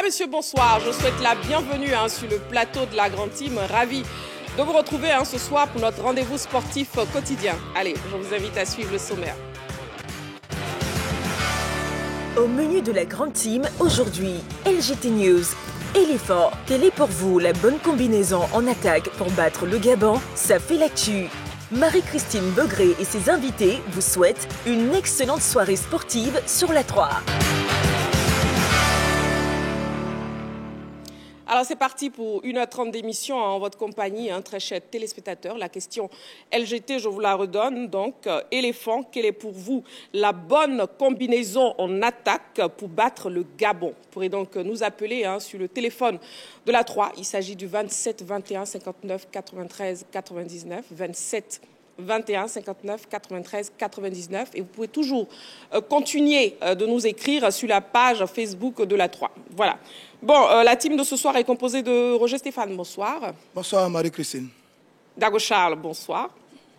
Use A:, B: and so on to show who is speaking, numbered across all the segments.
A: messieurs, bonsoir. Je souhaite la bienvenue sur le plateau de la Grande Team. Ravi de vous retrouver ce soir pour notre rendez-vous sportif quotidien. Allez, je vous invite à suivre le sommaire.
B: Au menu de la Grande Team, aujourd'hui, LGT News. Éléphant, quelle est pour vous la bonne combinaison en attaque pour battre le Gabon? Ça fait l'actu. Marie-Christine Begré et ses invités vous souhaitent une excellente soirée sportive sur la 3.
A: Alors c'est parti pour 1h30 d'émission en votre compagnie, très chers téléspectateurs. La question LGT, je vous la redonne. Donc, éléphant, quelle est pour vous la bonne combinaison en attaque pour battre le Gabon? Vous pourrez donc nous appeler sur le téléphone de la 3. Il s'agit du 27 21 59 93 99, 27 21 59 93 99. Et vous pouvez toujours continuer de nous écrire sur la page Facebook de la 3. Voilà. Bon, la team de ce soir est composée de Roger Stéphane, bonsoir.
C: Bonsoir Marie-Christine.
A: Dago Charles, bonsoir.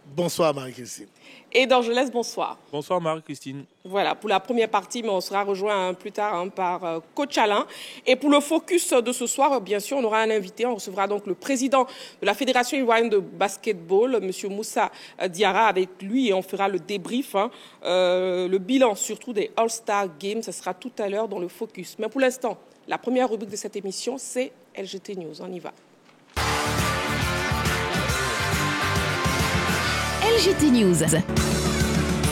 C: Bonsoir Marie-Christine.
A: Et d'Angelès, bonsoir.
D: Bonsoir Marie-Christine.
A: Voilà, pour la première partie, mais on sera rejoint plus tard par Coach Alain. Et pour le focus de ce soir, bien sûr, on aura un invité. On recevra donc le président de la Fédération ivoirienne de basketball, M. Moussa Diarra, avec lui, et on fera le débrief, le bilan surtout des All-Star Games. Ce sera tout à l'heure dans le focus. Mais pour l'instant, la première rubrique de cette émission, c'est LGT News. On y va.
B: LGT News.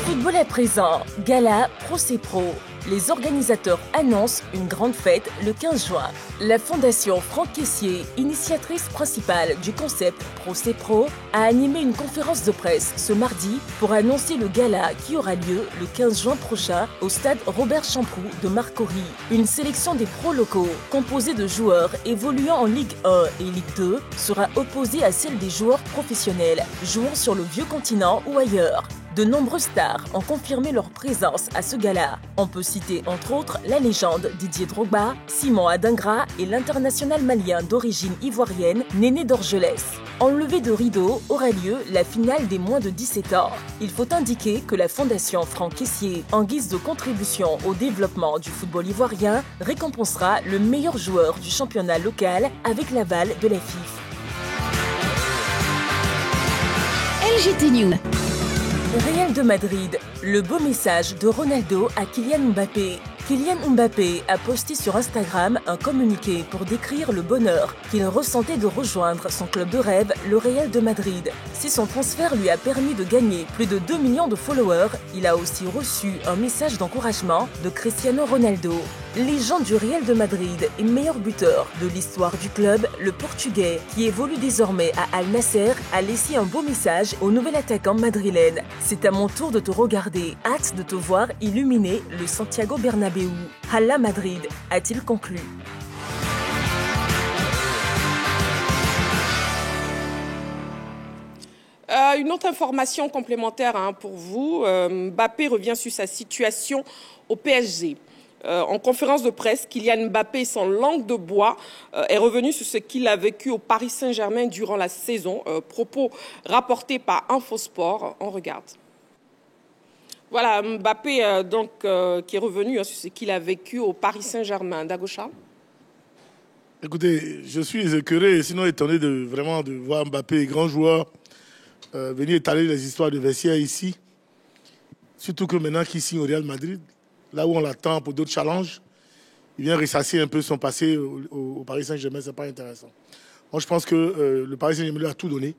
B: Football à présent, gala, procès pro. Les organisateurs annoncent une grande fête le 15 juin. La Fondation Franck Caissier, initiatrice principale du concept Procès Pro, a animé une conférence de presse ce mardi pour annoncer le gala qui aura lieu le 15 juin prochain au stade Robert Champroux de Marcory. Une sélection des pros locaux, composée de joueurs évoluant en Ligue 1 et Ligue 2, sera opposée à celle des joueurs professionnels jouant sur le vieux continent ou ailleurs. De nombreuses stars ont confirmé leur présence à ce gala. On peut citer entre autres la légende Didier Drogba, Simon Adingra et l'international malien d'origine ivoirienne Néné Dorgelès. En levée de rideau aura lieu la finale des moins de 17 ans. Il faut indiquer que la Fondation Franck Caissier, en guise de contribution au développement du football ivoirien, récompensera le meilleur joueur du championnat local avec l'aval de la FIF. LGT News. Real de Madrid, le beau message de Ronaldo à Kylian Mbappé. Kylian Mbappé a posté sur Instagram un communiqué pour décrire le bonheur qu'il ressentait de rejoindre son club de rêve, le Real de Madrid. Si son transfert lui a permis de gagner plus de 2 millions de followers, il a aussi reçu un message d'encouragement de Cristiano Ronaldo. Légende du Real de Madrid et meilleur buteur de l'histoire du club, le Portugais, qui évolue désormais à Al Nasser, a laissé un beau message au nouvel attaquant madrilène. C'est à mon tour de te regarder, hâte de te voir illuminer le Santiago Bernabéu. Hala Madrid, a-t-il conclu.
A: Une autre information complémentaire pour vous. Mbappé revient sur sa situation au PSG. En conférence de presse, Kylian Mbappé, sans langue de bois, est revenu sur ce qu'il a vécu au Paris Saint-Germain durant la saison. Propos rapportés par Infosport. On regarde. Voilà, Mbappé qui est revenu sur ce qu'il a vécu au Paris Saint-Germain. Dagocha.
C: Écoutez, je suis écœuré, sinon étonné de voir Mbappé, grand joueur, venir étaler les histoires de vestiaire ici. Surtout que maintenant qu'il signe au Real Madrid, là où on l'attend pour d'autres challenges, il vient ressasser un peu son passé au Paris Saint-Germain, c'est pas intéressant. Moi, je pense que le Paris Saint-Germain lui a tout donné.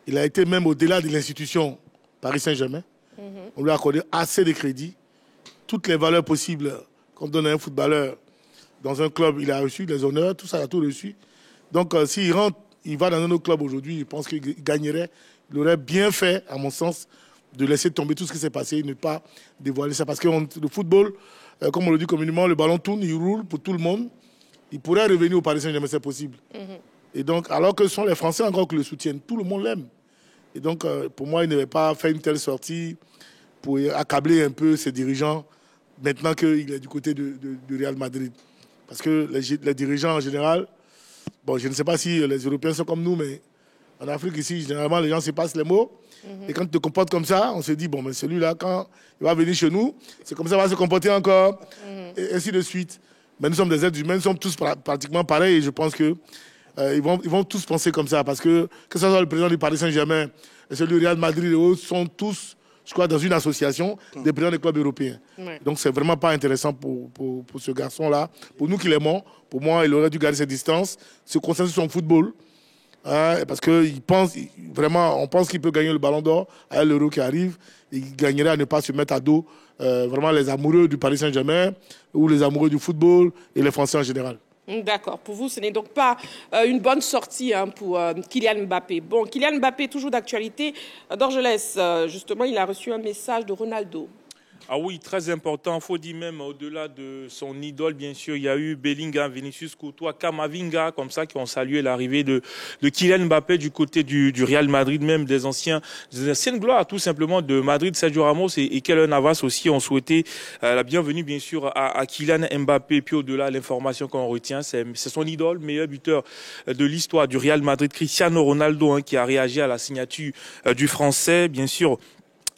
C: Il a été même au-delà de l'institution Paris Saint-Germain. On lui a accordé assez de crédit. Toutes les valeurs possibles qu'on donne à un footballeur dans un club, il a reçu, les honneurs, tout ça, il a tout reçu. Donc, s'il rentre, il va dans un autre club aujourd'hui, je pense qu'il gagnerait. Il aurait bien fait, à mon sens, de laisser tomber tout ce qui s'est passé et ne pas dévoiler ça. Parce que le football, comme on le dit communément, le ballon tourne, il roule pour tout le monde. Il pourrait revenir au Paris Saint-Germain, c'est possible. Et donc, alors que ce sont les Français encore qui le soutiennent, tout le monde l'aime. Et donc, pour moi, il n'avait pas fait une telle sortie pour accabler un peu ses dirigeants maintenant qu'il est du côté du Real Madrid. Parce que les dirigeants en général, bon, je ne sais pas si les Européens sont comme nous, mais en Afrique ici, généralement, les gens se passent les mots. Et quand tu te comportes comme ça, on se dit, bon, mais celui-là, quand il va venir chez nous, c'est comme ça qu'il va se comporter encore, et ainsi de suite. Mais nous sommes des êtres humains, nous sommes tous pratiquement pareils et je pense que ils vont tous penser comme ça parce que ce soit le président du Paris Saint-Germain et celui du Real Madrid et autres sont tous, je crois, dans une association des présidents des clubs européens. Ouais. Donc c'est vraiment pas intéressant pour ce garçon-là. Pour nous qui l'aimons, pour moi, il aurait dû garder ses distances, se concentrer sur son football. Parce qu'il pense, vraiment, on pense qu'il peut gagner le ballon d'or à l'Euro qui arrive. Il gagnerait à ne pas se mettre à dos vraiment les amoureux du Paris Saint-Germain ou les amoureux du football et les Français en général.
A: D'accord. Pour vous, ce n'est donc pas une bonne sortie pour Kylian Mbappé. Bon, Kylian Mbappé, toujours d'actualité. Dorgelès, justement, il a reçu un message de Ronaldo.
D: Ah oui, très important. Il faut dire même au-delà de son idole, bien sûr, il y a eu Bellingham, Vinicius Courtois, Camavinga, comme ça, qui ont salué l'arrivée de Kylian Mbappé du côté du Real Madrid, même des anciennes gloires, tout simplement, de Madrid. Sergio Ramos et Keylor Navas aussi ont souhaité la bienvenue, bien sûr, à Kylian Mbappé. Puis au-delà, l'information qu'on retient, c'est son idole, meilleur buteur de l'histoire du Real Madrid, Cristiano Ronaldo, qui a réagi à la signature du Français, bien sûr.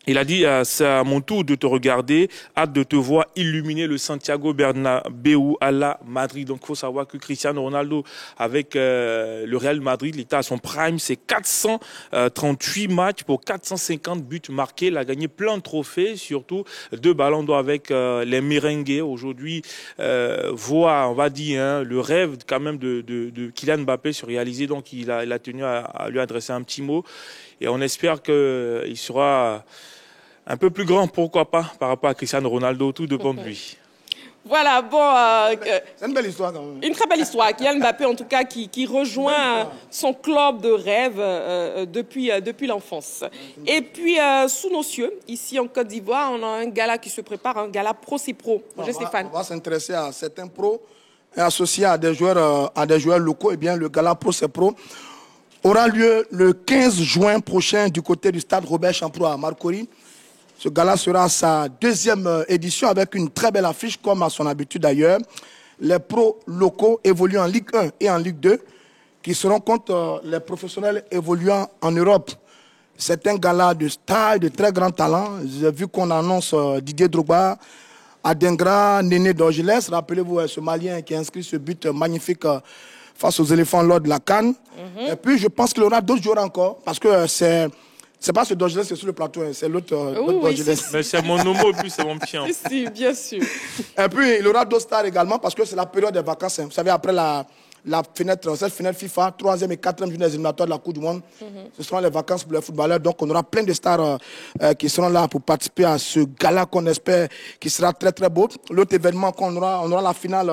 D: Il a dit, c'est à mon tour de te regarder, hâte de te voir illuminer le Santiago Bernabéu à la Madrid. Donc, il faut savoir que Cristiano Ronaldo, avec le Real Madrid, il était à son prime, c'est 438 matchs pour 450 buts marqués. Il a gagné plein de trophées, surtout 2 ballons d'or avec les merengues. Aujourd'hui, on va dire, le rêve quand même de Kylian Mbappé se réaliser. Donc, il a tenu à lui adresser un petit mot. Et on espère qu'il sera un peu plus grand, pourquoi pas, par rapport à Cristiano Ronaldo, tout dépend de lui.
A: Voilà, bon...
E: c'est une belle histoire quand même.
A: Une très belle histoire. Kylian Mbappé, en tout cas, qui rejoint son club de rêve depuis l'enfance. Et puis, sous nos cieux, ici en Côte d'Ivoire, on a un gala qui se prépare, un gala pro-c'est-pro. Bonjour Stéphane.
E: On va s'intéresser à certains pros et associés à des joueurs locaux. Eh bien, le gala pro-c'est-pro aura lieu le 15 juin prochain du côté du stade Robert Champrou à Marcory. Ce gala sera sa 2e édition avec une très belle affiche comme à son habitude d'ailleurs. Les pros locaux évoluant en Ligue 1 et en Ligue 2 qui seront contre les professionnels évoluant en Europe. C'est un gala de style, de très grand talent. J'ai vu qu'on annonce Didier Drogba, Adengra, Néné Dorgelès. Rappelez-vous ce Malien qui a inscrit ce but magnifique face aux éléphants lors de la CAN. Et puis, je pense qu'il y aura d'autres joueurs encore, parce que c'est pas ce Dorgelès qui est sur le plateau, c'est l'autre Dorgelès.
D: Mais c'est mon homo, et puis c'est mon chien.
A: Si, bien sûr.
E: Et puis, il y aura d'autres stars également, parce que c'est la période des vacances. Vous savez, après cette fenêtre FIFA, 3e et 4e journée des éliminatoires de la Coupe du Monde, ce seront les vacances pour les footballeurs. Donc, on aura plein de stars qui seront là pour participer à ce gala qu'on espère qui sera très, très beau. L'autre événement qu'on aura, on aura la finale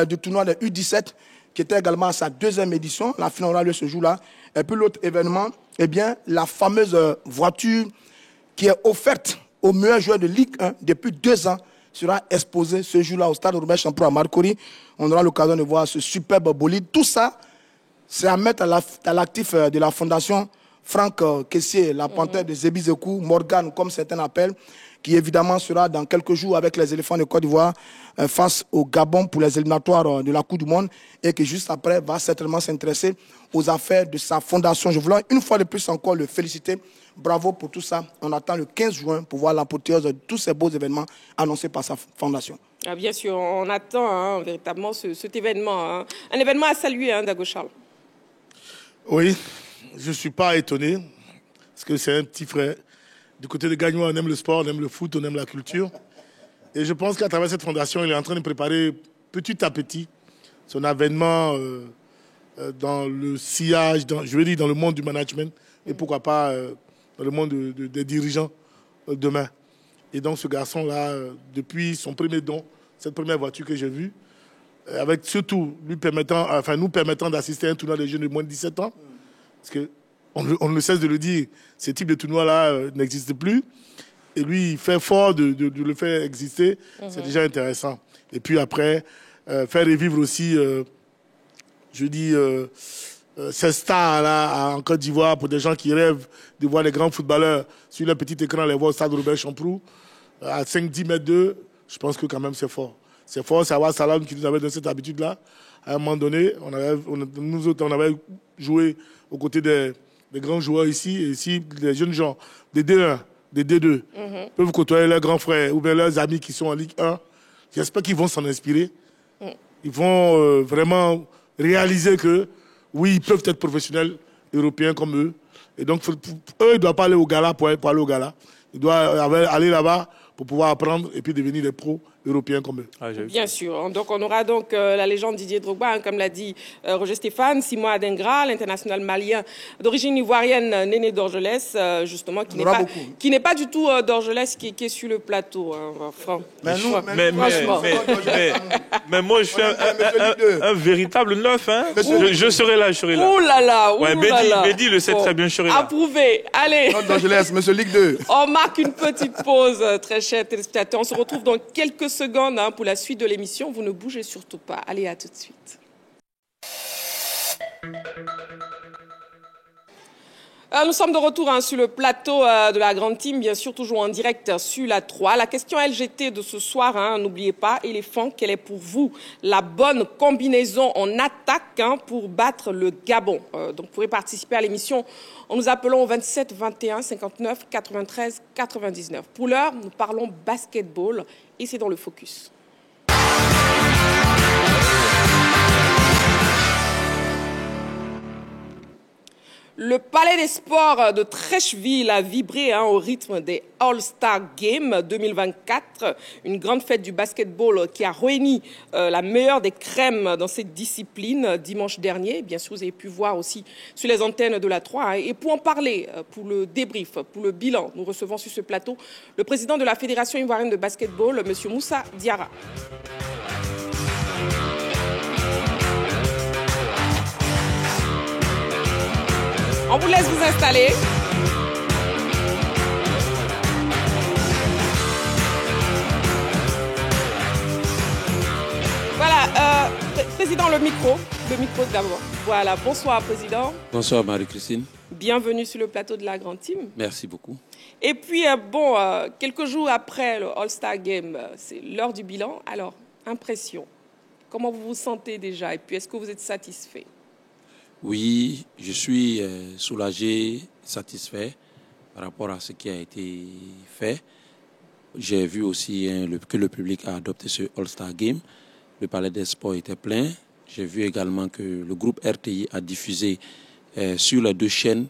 E: du tournoi de U17, qui était également à sa 2e édition. La finale aura lieu ce jour-là. Et puis l'autre événement, eh bien, la fameuse voiture qui est offerte aux meilleurs joueurs de Ligue 1 depuis 2 ans sera exposée ce jour-là au stade Robert Champrou à Marcory. On aura l'occasion de voir ce superbe bolide. Tout ça, c'est à mettre à l'actif de la fondation Franck Kessié, la panthère de Zébizekou, Morgan, comme certains appellent, qui évidemment sera dans quelques jours avec les éléphants de Côte d'Ivoire face au Gabon pour les éliminatoires de la Coupe du Monde et qui juste après va certainement s'intéresser aux affaires de sa fondation. Je voulais une fois de plus encore le féliciter. Bravo pour tout ça. On attend le 15 juin pour voir l'apothéose de tous ces beaux événements annoncés par sa fondation.
A: Ah, bien sûr, on attend véritablement cet événement. Un événement à saluer, Dago Charles.
C: Oui, je ne suis pas étonné parce que c'est un petit frère. Du côté de Gagnois, on aime le sport, on aime le foot, on aime la culture. Et je pense qu'à travers cette fondation, il est en train de préparer petit à petit son avènement dans le sillage, dans le monde du management et pourquoi pas dans le monde des dirigeants demain. Et donc ce garçon-là, depuis son premier don, cette première voiture que j'ai vue, avec surtout nous permettant d'assister à un tournoi des jeunes de moins de 17 ans, parce que on ne cesse de le dire, ce type de tournoi-là n'existe plus. Et lui, il fait fort de le faire exister. C'est déjà intéressant. Et puis après, faire revivre aussi, ces stars-là en Côte d'Ivoire pour des gens qui rêvent de voir les grands footballeurs sur le petit écran, les voir au stade Robert Champrou, à 5-10 mètres d'eux, je pense que quand même c'est fort. C'est fort, c'est Awa Salam qui nous avait donné cette habitude-là. À un moment donné, nous autres, on avait joué aux côtés des grands joueurs ici. Et ici, les jeunes gens, des D1, des D2, peuvent côtoyer leurs grands frères ou bien leurs amis qui sont en Ligue 1. J'espère qu'ils vont s'en inspirer ils vont vraiment réaliser que, oui, ils peuvent être professionnels européens comme eux. Et donc, eux, ils ne doivent pas aller au gala pour aller au gala. Ils doivent aller là-bas pour pouvoir apprendre et puis devenir des pros européens comme eux.
A: Bien sûr. Donc, on aura donc la légende Didier Drogba, comme l'a dit Roger Stéphane, Simon Adingra, l'international malien d'origine ivoirienne, Néné Dorgelès, justement, qui n'est pas du tout Dorgelès, qui est sur le plateau.
D: Mais moi, je suis un véritable neuf. Hein. Je serai là, je serai là.
A: Oh là là,
D: Bédi le sait très bien, je serai là.
A: Approuvé. Allez.
E: Dorgelès, monsieur Ligue 2.
A: On marque une petite pause, très chers téléspectateurs. On se retrouve dans quelques secondes pour la suite de l'émission. Vous ne bougez surtout pas. Allez, à tout de suite. Nous sommes de retour sur le plateau de la Grande Team, bien sûr, toujours en direct sur la 3. La question LGT de ce soir, n'oubliez pas, éléphant, quelle est pour vous la bonne combinaison en attaque pour battre le Gabon? Donc, vous pourrez participer à l'émission en nous appelant au 27 21 59 93 99. Pour l'heure, nous parlons basketball et c'est dans le focus. Le Palais des Sports de Trècheville a vibré au rythme des All-Star Games 2024, une grande fête du basketball qui a réuni la meilleure des crèmes dans cette discipline dimanche dernier. Bien sûr, vous avez pu voir aussi sur les antennes de la 3. Et pour en parler, pour le débrief, pour le bilan, nous recevons sur ce plateau le président de la Fédération ivoirienne de basketball, M. Moussa Diarra. On vous laisse vous installer. Voilà, Président, le micro d'abord. Voilà, bonsoir Président.
F: Bonsoir Marie-Christine.
A: Bienvenue sur le plateau de la Grande Team.
F: Merci beaucoup.
A: Et puis, quelques jours après le All-Star Game, c'est l'heure du bilan. Alors, impression, comment vous vous sentez déjà? Et puis, est-ce que vous êtes satisfait?
F: Oui, je suis soulagé, satisfait par rapport à ce qui a été fait. J'ai vu aussi que le public a adopté ce All-Star Game. Le Palais des Sports était plein. J'ai vu également que le groupe RTI a diffusé sur les 2 chaînes.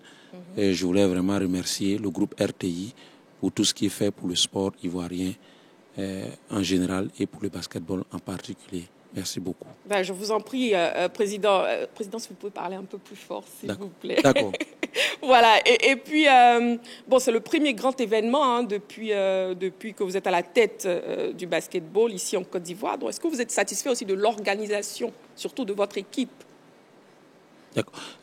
F: Et je voulais vraiment remercier le groupe RTI pour tout ce qui est fait pour le sport ivoirien en général et pour le basketball en particulier. Merci beaucoup.
A: Je vous en prie, Président. Président, si vous pouvez parler un peu plus fort, s'il vous plaît.
F: D'accord.
A: Voilà. Et puis, c'est le premier grand événement depuis que vous êtes à la tête du basketball ici en Côte d'Ivoire. Donc, est-ce que vous êtes satisfait aussi de l'organisation, surtout de votre équipe?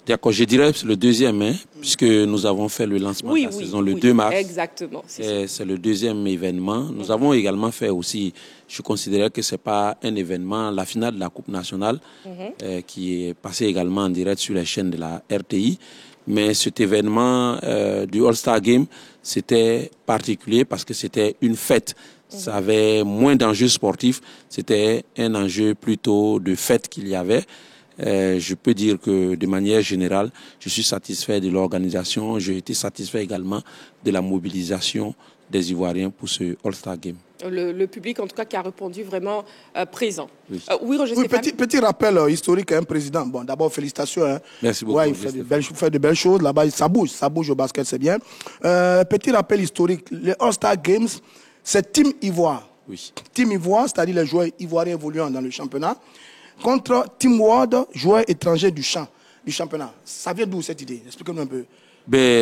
F: D'accord. Je dirais que c'est le deuxième, puisque nous avons fait le lancement de la saison le 2 mars.
A: Exactement.
F: C'est le deuxième événement. Nous avons également fait aussi, je considérais que ce n'est pas un événement, la finale de la Coupe nationale, qui est passée également en direct sur les chaînes de la RTI. Mais cet événement du All-Star Game, c'était particulier parce que c'était une fête. Ça avait moins d'enjeux sportifs. C'était un enjeu plutôt de fête qu'il y avait. Je peux dire que de manière générale, je suis satisfait de l'organisation. J'ai été satisfait également de la mobilisation des Ivoiriens pour ce All-Star Game.
A: Le public, en tout cas, qui a répondu vraiment présent.
F: Oui,
A: Roger Stéphane.
E: Petit rappel historique à un président. Bon, d'abord, félicitations.
F: Merci beaucoup.
E: Ouais, il fait de belles choses. Là-bas, ça bouge au basket, c'est bien. Petit rappel historique. Les All-Star Games, c'est Team Ivoire.
F: Oui.
E: Team Ivoire, c'est-à-dire les joueurs ivoiriens évoluant dans le championnat, contre Team World, joueurs étrangers du championnat. Ça vient d'où cette idée? Expliquez-nous un peu.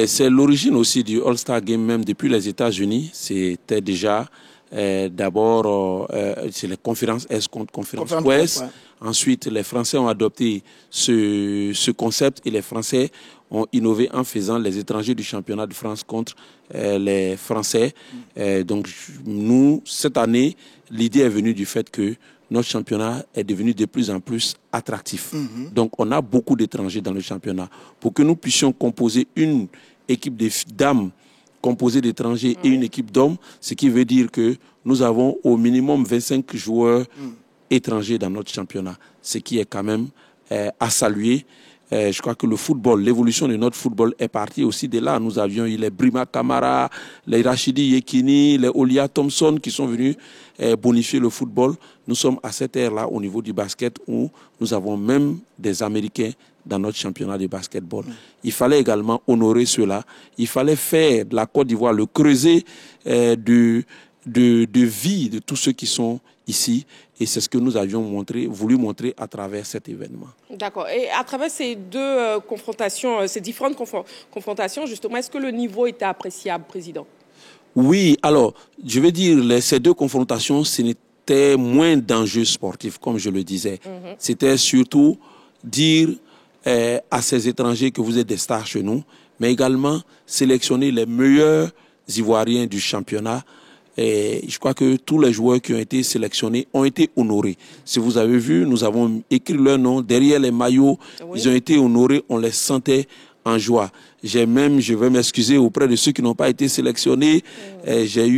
F: C'est l'origine aussi du All-Star Game, même depuis les États-Unis. C'était déjà d'abord c'est les conférences Est contre conférences Ouest. Ouais. Ensuite, les Français ont adopté ce concept et les Français ont innové en faisant les étrangers du championnat de France contre les Français. Donc nous, cette année, l'idée est venue du fait que notre championnat est devenu de plus en plus attractif. Donc, on a beaucoup d'étrangers dans le championnat. Pour que nous puissions composer une équipe de dames composée d'étrangers et une équipe d'hommes, ce qui veut dire que nous avons au minimum 25 joueurs étrangers dans notre championnat, ce qui est quand même à saluer. Je crois que le football, l'évolution de notre football est partie aussi de là. Nous avions eu les Brima Kamara, les Rachidi Yekini, les Olia Thompson qui sont venus bonifier le football. Nous sommes à cette ère-là au niveau du basket où nous avons même des Américains dans notre championnat de basketball. Il fallait également honorer cela. Il fallait faire de la Côte d'Ivoire le creuset de vie de tous ceux qui sont ici. Et c'est ce que nous avions voulu montrer à travers cet événement.
A: D'accord. Et à travers ces deux confrontations, ces différentes confrontations, justement, est-ce que le niveau était appréciable, Président? Oui,
F: alors, je vais dire, ces deux confrontations, ce n'était moins d'enjeux sportifs, comme je le disais. C'était surtout dire à ces étrangers que vous êtes des stars chez nous, mais également sélectionner les meilleurs Ivoiriens du championnat. Et je crois que tous les joueurs qui ont été sélectionnés ont été honorés. Si vous avez vu, nous avons écrit leur nom derrière les maillots. Oui. Ils ont été honorés, on les sentait en joie. Je vais m'excuser auprès de ceux qui n'ont pas été sélectionnés. J'ai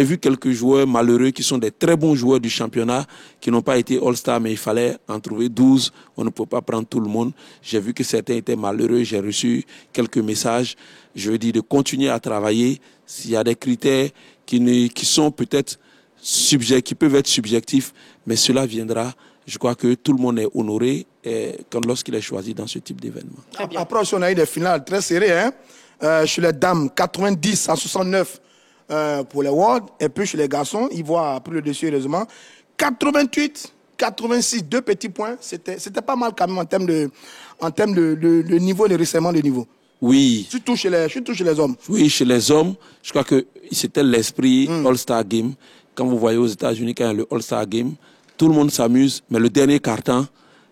F: vu quelques joueurs malheureux qui sont des très bons joueurs du championnat, qui n'ont pas été All-Star, mais il fallait en trouver 12. On ne peut pas prendre tout le monde. J'ai vu que certains étaient malheureux. J'ai reçu quelques messages. Je veux dire de continuer à travailler. S'il y a des critères qui sont peut-être qui peuvent être subjectifs, mais cela viendra. Je crois que tout le monde est honoré lorsqu'il est choisi dans ce type d'événement.
E: Après, on a eu des finales très serrées. Chez les dames, 90 à 69 pour les World. Et puis chez les garçons, ils voient plus le dessus, heureusement. 88, 86, 2 petits points. C'était pas mal quand même en termes de niveau, de resserrement de niveau.
F: Oui.
E: Surtout chez les hommes.
F: Oui, chez les hommes, je crois que c'était l'esprit All-Star Game. Quand vous voyez aux États-Unis, quand il y a le All-Star Game, tout le monde s'amuse, mais le dernier quart-temps,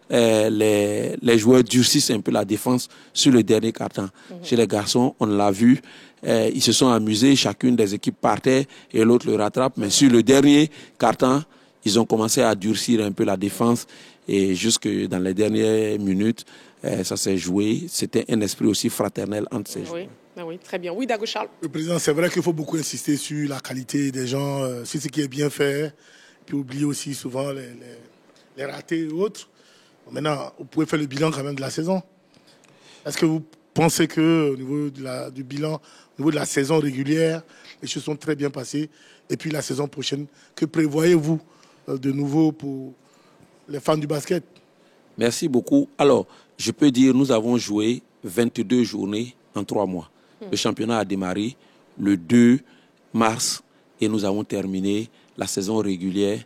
F: les joueurs durcissent un peu la défense sur le dernier quart-temps. Chez les garçons, on l'a vu, ils se sont amusés, chacune des équipes partait et l'autre le rattrape, mais sur le dernier quart-temps, ils ont commencé à durcir un peu la défense et jusque dans les dernières minutes, ça s'est joué. C'était un esprit aussi fraternel entre ces joueurs.
A: Oui, très bien. Oui, Dago Charles.
C: Le président, c'est vrai qu'il faut beaucoup insister sur la qualité des gens, sur ce qui est bien fait, puis oublier aussi souvent les ratés et autres. Maintenant, vous pouvez faire le bilan quand même de la saison. Est-ce que vous pensez qu'au niveau du bilan, au niveau de la saison régulière, les choses sont très bien passées? Et puis la saison prochaine, que prévoyez-vous de nouveau pour les fans du basket?
F: Merci beaucoup. Alors, je peux dire, nous avons joué 22 journées en 3 mois. Le championnat a démarré le 2 mars et nous avons terminé la saison régulière.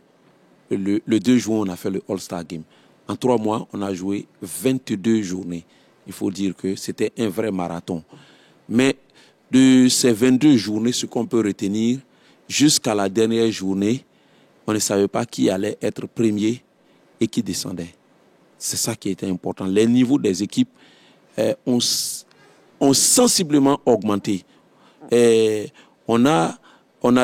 F: Le 2 juin, on a fait le All-Star Game. En 3 mois, on a joué 22 journées. Il faut dire que c'était un vrai marathon. Mais de ces 22 journées, ce qu'on peut retenir, jusqu'à la dernière journée, on ne savait pas qui allait être premier et qui descendait. C'est ça qui était important. Les niveaux des équipes ont sensiblement augmenté. Et on a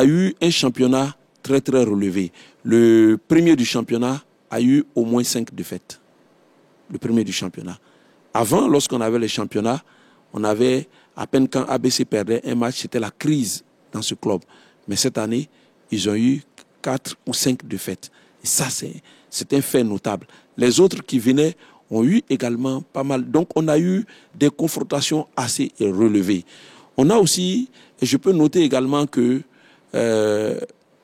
F: eu un championnat très, très relevé. Le premier du championnat a eu au moins 5 défaites. Le premier du championnat. Avant, lorsqu'on avait les championnats, on avait, à peine quand ABC perdait un match, c'était la crise dans ce club. Mais cette année, ils ont eu 4 ou 5 défaites. Et ça, c'est un fait notable. Les autres qui venaient ont eu également pas mal. Donc, on a eu des confrontations assez relevées. On a aussi, et je peux noter également que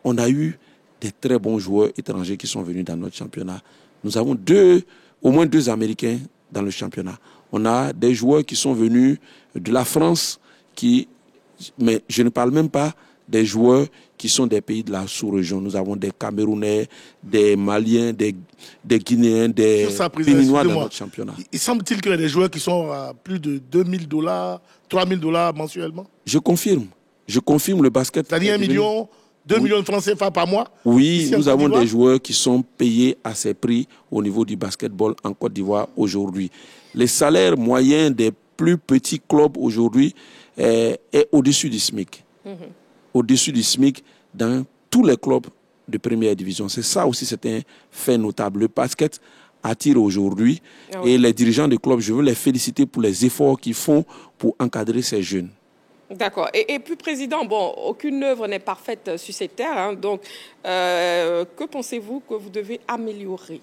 F: on a eu des très bons joueurs étrangers qui sont venus dans notre championnat. Nous avons au moins 2 Américains dans le championnat. On a des joueurs qui sont venus de la France, mais je ne parle même pas des joueurs qui sont des pays de la sous-région. Nous avons des Camerounais, des Maliens, des Guinéens, des Béninois dans notre championnat.
C: Il semble-t-il qu'il y a des joueurs qui sont à plus de $2 000, $3 000 mensuellement?
F: Je confirme le basket.
C: C'est-à-dire 1 million, 2 millions de francs CFA par mois?
F: Oui, nous avons des joueurs qui sont payés à ces prix au niveau du basketball en Côte d'Ivoire aujourd'hui. Les salaires moyens des plus petits clubs aujourd'hui est au-dessus du SMIC. Au-dessus du SMIC dans tous les clubs de première division. C'est ça aussi, c'est un fait notable. Le basket attire aujourd'hui et les dirigeants des clubs, je veux les féliciter pour les efforts qu'ils font pour encadrer ces jeunes.
A: D'accord. Et puis, Président, aucune œuvre n'est parfaite sur cette terre. Donc, que pensez-vous que vous devez améliorer?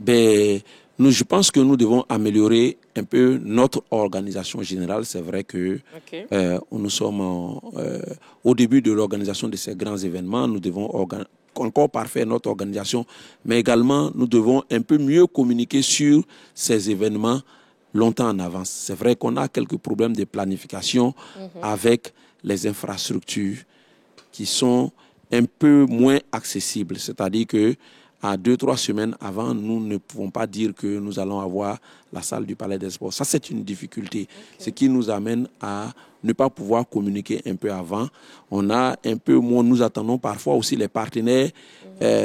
F: Je pense que nous devons améliorer un peu notre organisation générale. C'est vrai que nous sommes au début de l'organisation de ces grands événements. Nous devons encore parfaire notre organisation, mais également nous devons un peu mieux communiquer sur ces événements longtemps en avance. C'est vrai qu'on a quelques problèmes de planification avec les infrastructures qui sont un peu moins accessibles. C'est-à-dire que à 2-3 semaines avant, nous ne pouvons pas dire que nous allons avoir la salle du Palais des Sports. Ça, c'est une difficulté, ce qui nous amène à ne pas pouvoir communiquer un peu avant. On a un peu moins, nous attendons parfois aussi les partenaires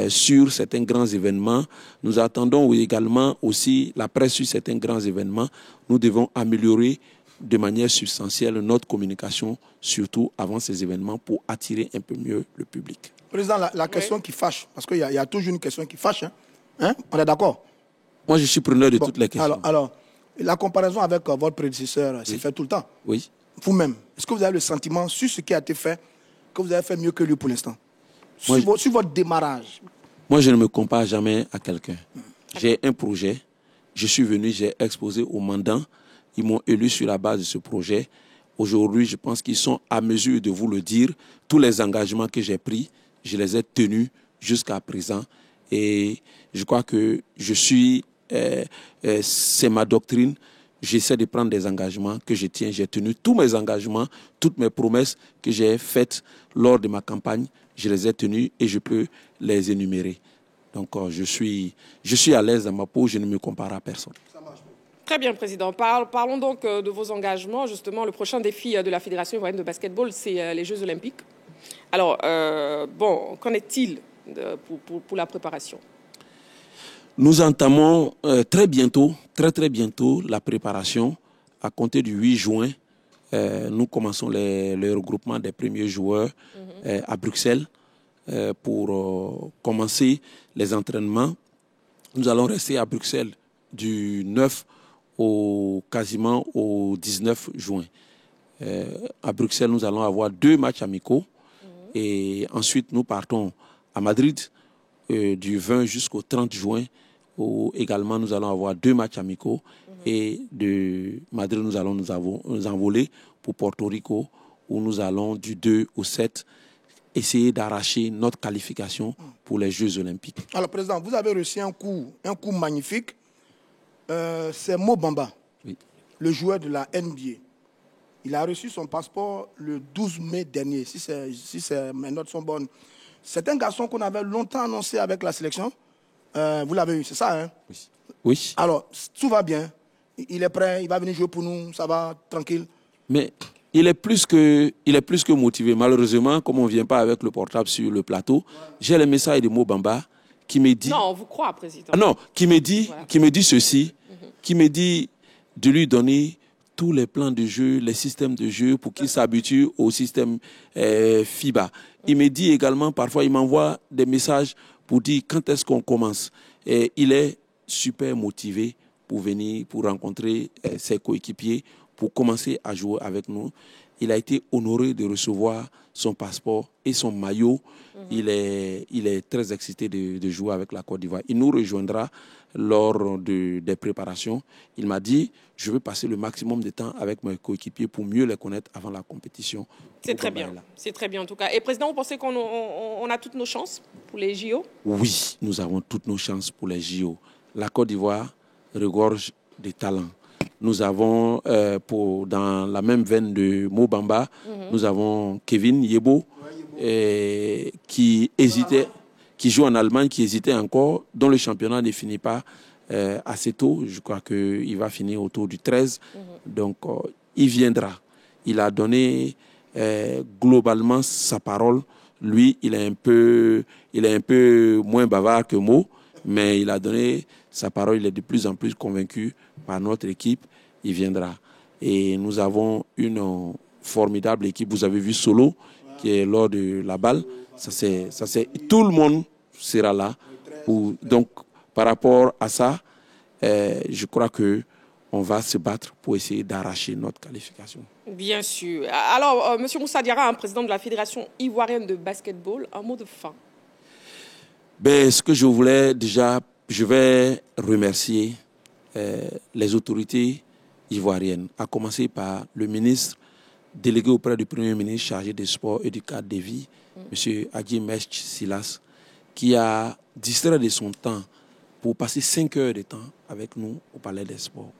F: sur certains grands événements. Nous attendons également aussi la presse sur certains grands événements. Nous devons améliorer de manière substantielle notre communication, surtout avant ces événements, pour attirer un peu mieux le public.
E: Président, la question qui fâche, parce qu'il y a toujours une question qui fâche, hein? On est d'accord?
F: Moi, je suis preneur de toutes les questions.
E: Alors, la comparaison avec votre prédécesseur s'est fait tout le temps.
F: Oui.
E: Vous-même, est-ce que vous avez le sentiment, sur ce qui a été fait, que vous avez fait mieux que lui pour l'instant? Sur votre démarrage?
F: Moi, je ne me compare jamais à quelqu'un. J'ai un projet, je suis venu, j'ai exposé au mandant, ils m'ont élu sur la base de ce projet. Aujourd'hui, je pense qu'ils sont à mesure de vous le dire. Tous les engagements que j'ai pris, je les ai tenus jusqu'à présent. Et je crois que c'est ma doctrine. J'essaie de prendre des engagements que je tiens. J'ai tenu tous mes engagements, toutes mes promesses que j'ai faites lors de ma campagne. Je les ai tenues et je peux les énumérer. Donc, je suis à l'aise dans ma peau. Je ne me compare à personne.
A: Très bien, Président. Parlons donc de vos engagements. Justement, le prochain défi de la Fédération ivoirienne de basketball, c'est les Jeux Olympiques. Alors, qu'en est-il pour la préparation?
F: Nous entamons très bientôt la préparation. À compter du 8 juin, nous commençons le regroupement des premiers joueurs à Bruxelles pour commencer les entraînements. Nous allons rester à Bruxelles du 9 quasiment au 19 juin. À Bruxelles, nous allons avoir 2 matchs amicaux. Et ensuite, nous partons à Madrid du 20 jusqu'au 30 juin, où également nous allons avoir 2 matchs amicaux. Et de Madrid, nous allons nous envoler pour Porto Rico, où nous allons du 2 au 7 essayer d'arracher notre qualification pour les Jeux Olympiques.
E: Alors, Président, vous avez reçu un coup magnifique. C'est Mo Bamba, le joueur de la NBA. Il a reçu son passeport le 12 mai dernier, si mes notes sont bonnes. C'est un garçon qu'on avait longtemps annoncé avec la sélection. Vous l'avez eu, c'est ça, hein?
F: Oui.
E: Alors, tout va bien. Il est prêt, il va venir jouer pour nous, ça va, tranquille.
F: Mais il est plus que motivé. Malheureusement, comme on ne vient pas avec le portable sur le plateau, j'ai le message de Mo Bamba qui me dit...
A: Non, on vous croit, Président.
F: Qui me dit ceci, qui me dit de lui donner tous les plans de jeu, les systèmes de jeu pour qu'il s'habitue au système FIBA. Il me dit également, parfois, il m'envoie des messages pour dire quand est-ce qu'on commence. Et il est super motivé pour venir, pour rencontrer ses coéquipiers, pour commencer à jouer avec nous. Il a été honoré de recevoir son passeport et son maillot. Il est très excité de jouer avec la Côte d'Ivoire. Il nous rejoindra lors des préparations. Il m'a dit, je veux passer le maximum de temps avec mes coéquipiers pour mieux les connaître avant la compétition.
A: C'est très bien. C'est très bien en tout cas. Et Président, vous pensez qu'on a toutes nos chances pour les JO?
F: Oui, nous avons toutes nos chances pour les JO. La Côte d'Ivoire regorge de talents. Nous avons, dans la même veine de Mo Bamba, nous avons Kevin Yebo, qui joue en Allemagne, qui hésitait encore, dont le championnat ne finit pas assez tôt. Je crois qu'il va finir autour du 13. Donc, il viendra. Il a donné globalement sa parole. Lui, il est un peu moins bavard que Mo, mais il a donné sa parole. Il est de plus en plus convaincu par notre équipe. Il viendra. Et nous avons une formidable équipe. Vous avez vu Solo, qui est lors de la balle. Tout le monde sera là. Donc, par rapport à ça, je crois qu'on va se battre pour essayer d'arracher notre qualification.
A: Bien sûr. Alors, M. Moussa Diarra, président de la Fédération ivoirienne de basketball, un mot de fin.
F: Ce que je voulais déjà je vais remercier les autorités ivoiriennes, à commencer par le ministre délégué auprès du Premier ministre chargé des sports et du cadre de vie, M. Adji Mesh Silas, qui a distrait de son temps pour passer 5 heures de temps avec nous au Palais des Sports.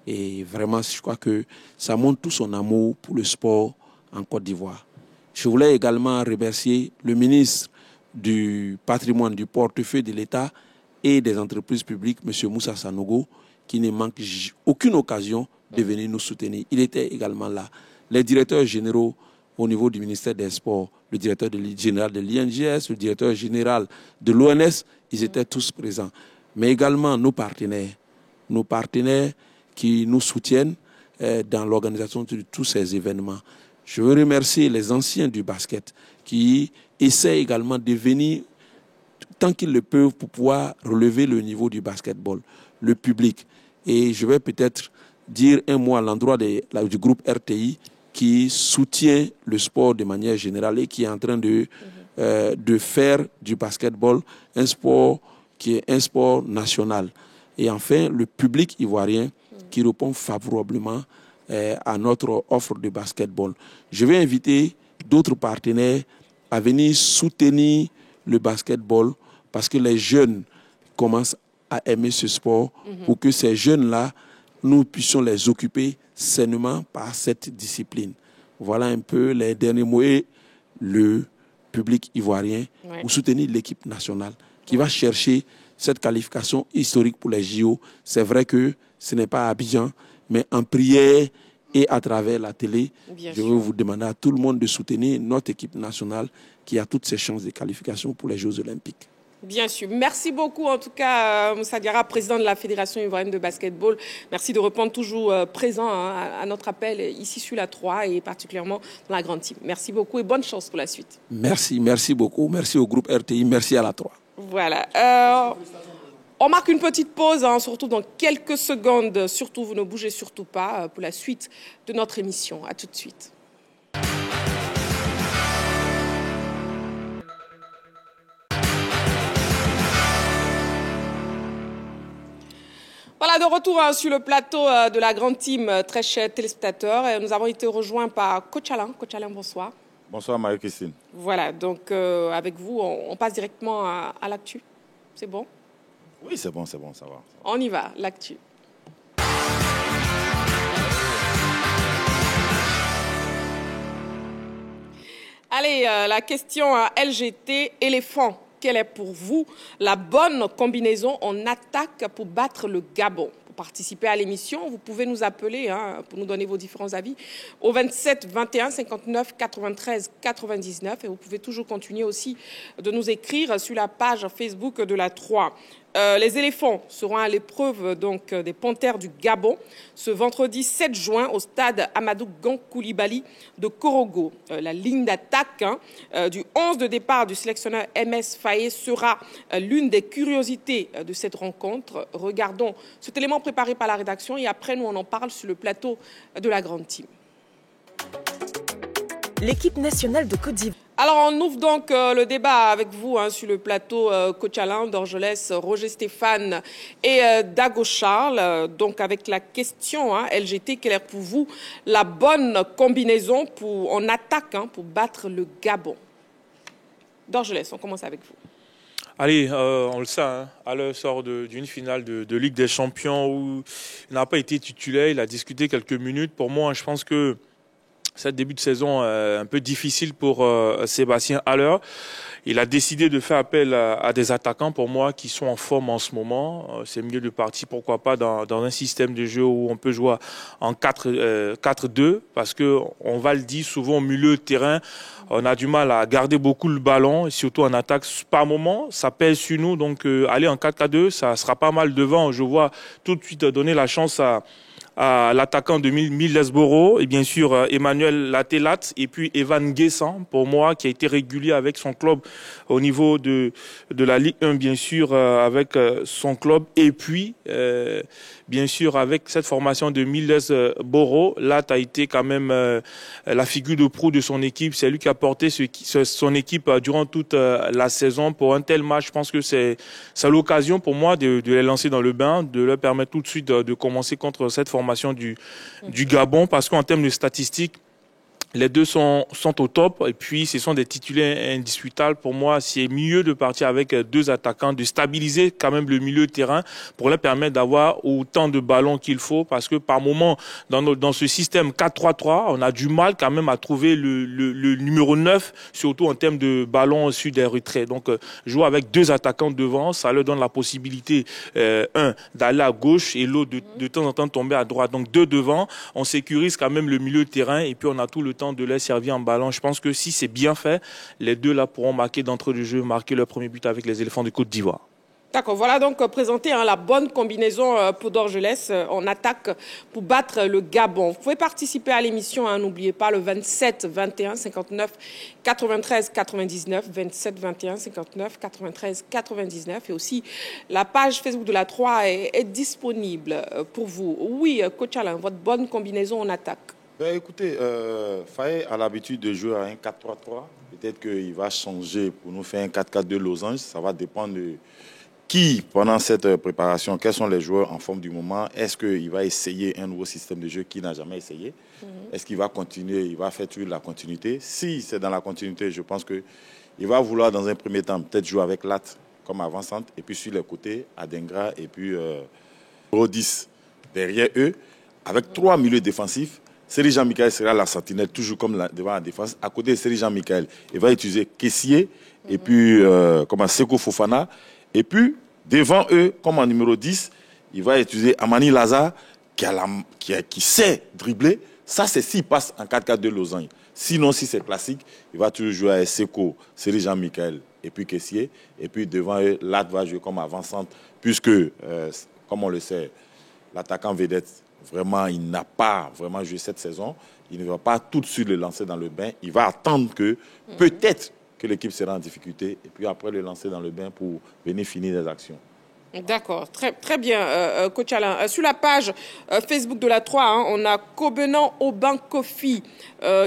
F: Et vraiment, je crois que ça montre tout son amour pour le sport en Côte d'Ivoire. Je voulais également remercier le ministre du patrimoine, du portefeuille de l'État et des entreprises publiques, M. Moussa Sanogo, qui ne manque aucune occasion de venir nous soutenir. Il était également là. Les directeurs généraux au niveau du ministère des Sports, le directeur général de l'INGS, le directeur général de l'ONS, ils étaient tous présents. Mais également nos partenaires qui nous soutiennent dans l'organisation de tous ces événements. Je veux remercier les anciens du basket qui essaient également de venir tant qu'ils le peuvent pour pouvoir relever le niveau du basketball, le public. Et je vais peut-être dire un mot à l'endroit du groupe RTI qui soutient le sport de manière générale et qui est en train de faire du basketball un sport qui est un sport national. Et enfin, le public ivoirien qui répond favorablement à notre offre de basketball. Je vais inviter d'autres partenaires à venir soutenir le basketball parce que les jeunes commencent à aimer ce sport pour que ces jeunes-là, nous puissions les occuper sainement par cette discipline. Voilà un peu les derniers mots et le public ivoirien pour soutenir l'équipe nationale qui va chercher cette qualification historique pour les JO. C'est vrai que ce n'est pas à Abidjan, mais en prière et à travers la télé, je veux vous demander à tout le monde de soutenir notre équipe nationale qui a toutes ses chances de qualification pour les Jeux olympiques.
A: Bien sûr. Merci beaucoup, en tout cas, Moussa Diarra, président de la Fédération ivoirienne de basketball. Merci de répondre toujours présent à notre appel ici sur la 3 et particulièrement dans la grande team. Merci beaucoup et bonne chance pour la suite.
F: Merci beaucoup. Merci au groupe RTI. Merci à la 3.
A: Voilà. On marque une petite pause, hein, surtout dans quelques secondes. Surtout, vous ne bougez surtout pas pour la suite de notre émission. À tout de suite. Voilà, de retour sur le plateau de la grande team, très chers téléspectateurs. Nous avons été rejoints par Coach Alain. Coach Alain, bonsoir.
G: Bonsoir Marie-Christine.
A: Voilà, donc avec vous, on passe directement à l'actu. C'est bon?
G: Oui, c'est bon, ça va.
A: On y va, l'actu. Allez, la question LGT, éléphant. Quelle est pour vous la bonne combinaison en attaque pour battre le Gabon? Pour participer à l'émission, vous pouvez nous appeler pour nous donner vos différents avis au 27 21 59 93 99 et vous pouvez toujours continuer aussi de nous écrire sur la page Facebook de la 3. Les éléphants seront à l'épreuve donc des Panthères du Gabon ce vendredi 7 juin au stade Amadou Gon Coulibaly de Korogo. La ligne d'attaque du 11 de départ du sélectionneur MS Faye sera l'une des curiosités de cette rencontre. Regardons cet élément préparé par la rédaction et après nous on en parle sur le plateau de la grande team.
B: L'équipe nationale de Côte d'Ivoire.
A: Alors, on ouvre donc le débat avec vous sur le plateau Coach Alain, Dorgelès, Roger Stéphane et Dago Charles. Donc, avec la question LGT, quelle est pour vous la bonne combinaison en attaque pour battre le Gabon? Dorgelès, on commence avec vous.
D: Allez, on le sait, à l'heure sort d'une finale de Ligue des Champions où il n'a pas été titulaire, il a discuté quelques minutes. Pour moi, je pense que c'est un début de saison un peu difficile pour Sébastien Haller. Il a décidé de faire appel à des attaquants pour moi qui sont en forme en ce moment. C'est milieu de partie, pourquoi pas dans un système de jeu où on peut jouer en 4-2 parce que on va le dire souvent au milieu de terrain, on a du mal à garder beaucoup le ballon et surtout en attaque par moment, ça pèse sur nous. Donc aller en 4-4-2, ça sera pas mal devant. Je vois tout de suite donner la chance à l'attaquant de Middlesbrough, et bien sûr Emmanuel Latelat, et puis Evan Guessant, pour moi, qui a été régulier avec son club au niveau de la Ligue 1, bien sûr, avec son club, et puis, bien sûr, avec cette formation de Middlesbrough, là, tu as été quand même la figure de proue de son équipe. C'est lui qui a porté son équipe durant toute la saison. Pour un tel match, je pense que c'est l'occasion pour moi de les lancer dans le bain, de leur permettre tout de suite de commencer contre cette formation du Gabon, parce qu'en termes de statistiques, les deux sont au top, et puis ce sont des titulaires indiscutables. Pour moi, c'est mieux de partir avec deux attaquants, de stabiliser quand même le milieu de terrain pour leur permettre d'avoir autant de ballons qu'il faut, parce que par moment, dans ce système 4-3-3, on a du mal quand même à trouver le numéro 9, surtout en termes de ballons issus des retraits. Donc, jouer avec deux attaquants devant, ça leur donne la possibilité, un, d'aller à gauche et l'autre de temps en temps de tomber à droite. Donc, deux devant, on sécurise quand même le milieu de terrain, et puis on a tout le temps de les servir en ballon. Je pense que si c'est bien fait, les deux là pourront marquer d'entrée de jeu, marquer leur premier but avec les éléphants de Côte d'Ivoire.
A: D'accord, voilà donc présenté la bonne combinaison pour Dorgelès en attaque pour battre le Gabon. Vous pouvez participer à l'émission, n'oubliez pas le 27 21 59 93 99, 27 21 59 93 99, et aussi la page Facebook de la 3 est disponible pour vous. Oui, coach Alain, votre bonne combinaison en attaque.
G: Ben, écoutez, Faye a l'habitude de jouer à un 4-3-3. Peut-être qu'il va changer pour nous faire un 4-4-2 losange. Ça va dépendre de qui, pendant cette préparation, quels sont les joueurs en forme du moment. Est-ce qu'il va essayer un nouveau système de jeu qu'il n'a jamais essayé? Est-ce qu'il va continuer, il va faire toujours la continuité? Si c'est dans la continuité, je pense qu'il va vouloir, dans un premier temps, peut-être jouer avec Lat comme avant-centre, et puis sur les côtés, Adengra, et puis Rodis derrière eux, avec trois milieux défensifs. Seri Jean-Michel sera la sentinelle, toujours comme devant la défense. À côté de Seri Jean-Michel, il va utiliser Kessier, et puis Seko Fofana. Et puis, devant eux, comme en numéro 10, il va utiliser Amani Lazare, qui sait dribbler. Ça, c'est s'il passe en 4-4-2 losange. Sinon, si c'est classique, il va toujours jouer avec Seko, Seri Jean-Michel, et puis Kessier. Et puis, devant eux, Lat va jouer comme avant-centre, puisque, comme on le sait, l'attaquant vedette, vraiment, il n'a pas vraiment joué cette saison. Il ne va pas tout de suite le lancer dans le bain. Il va attendre que, peut-être, que l'équipe sera en difficulté, et puis après le lancer dans le bain pour venir finir les actions.
A: D'accord, très bien, coach Alain. Sur la page Facebook de la 3, on a Kobenan Aubin Kofi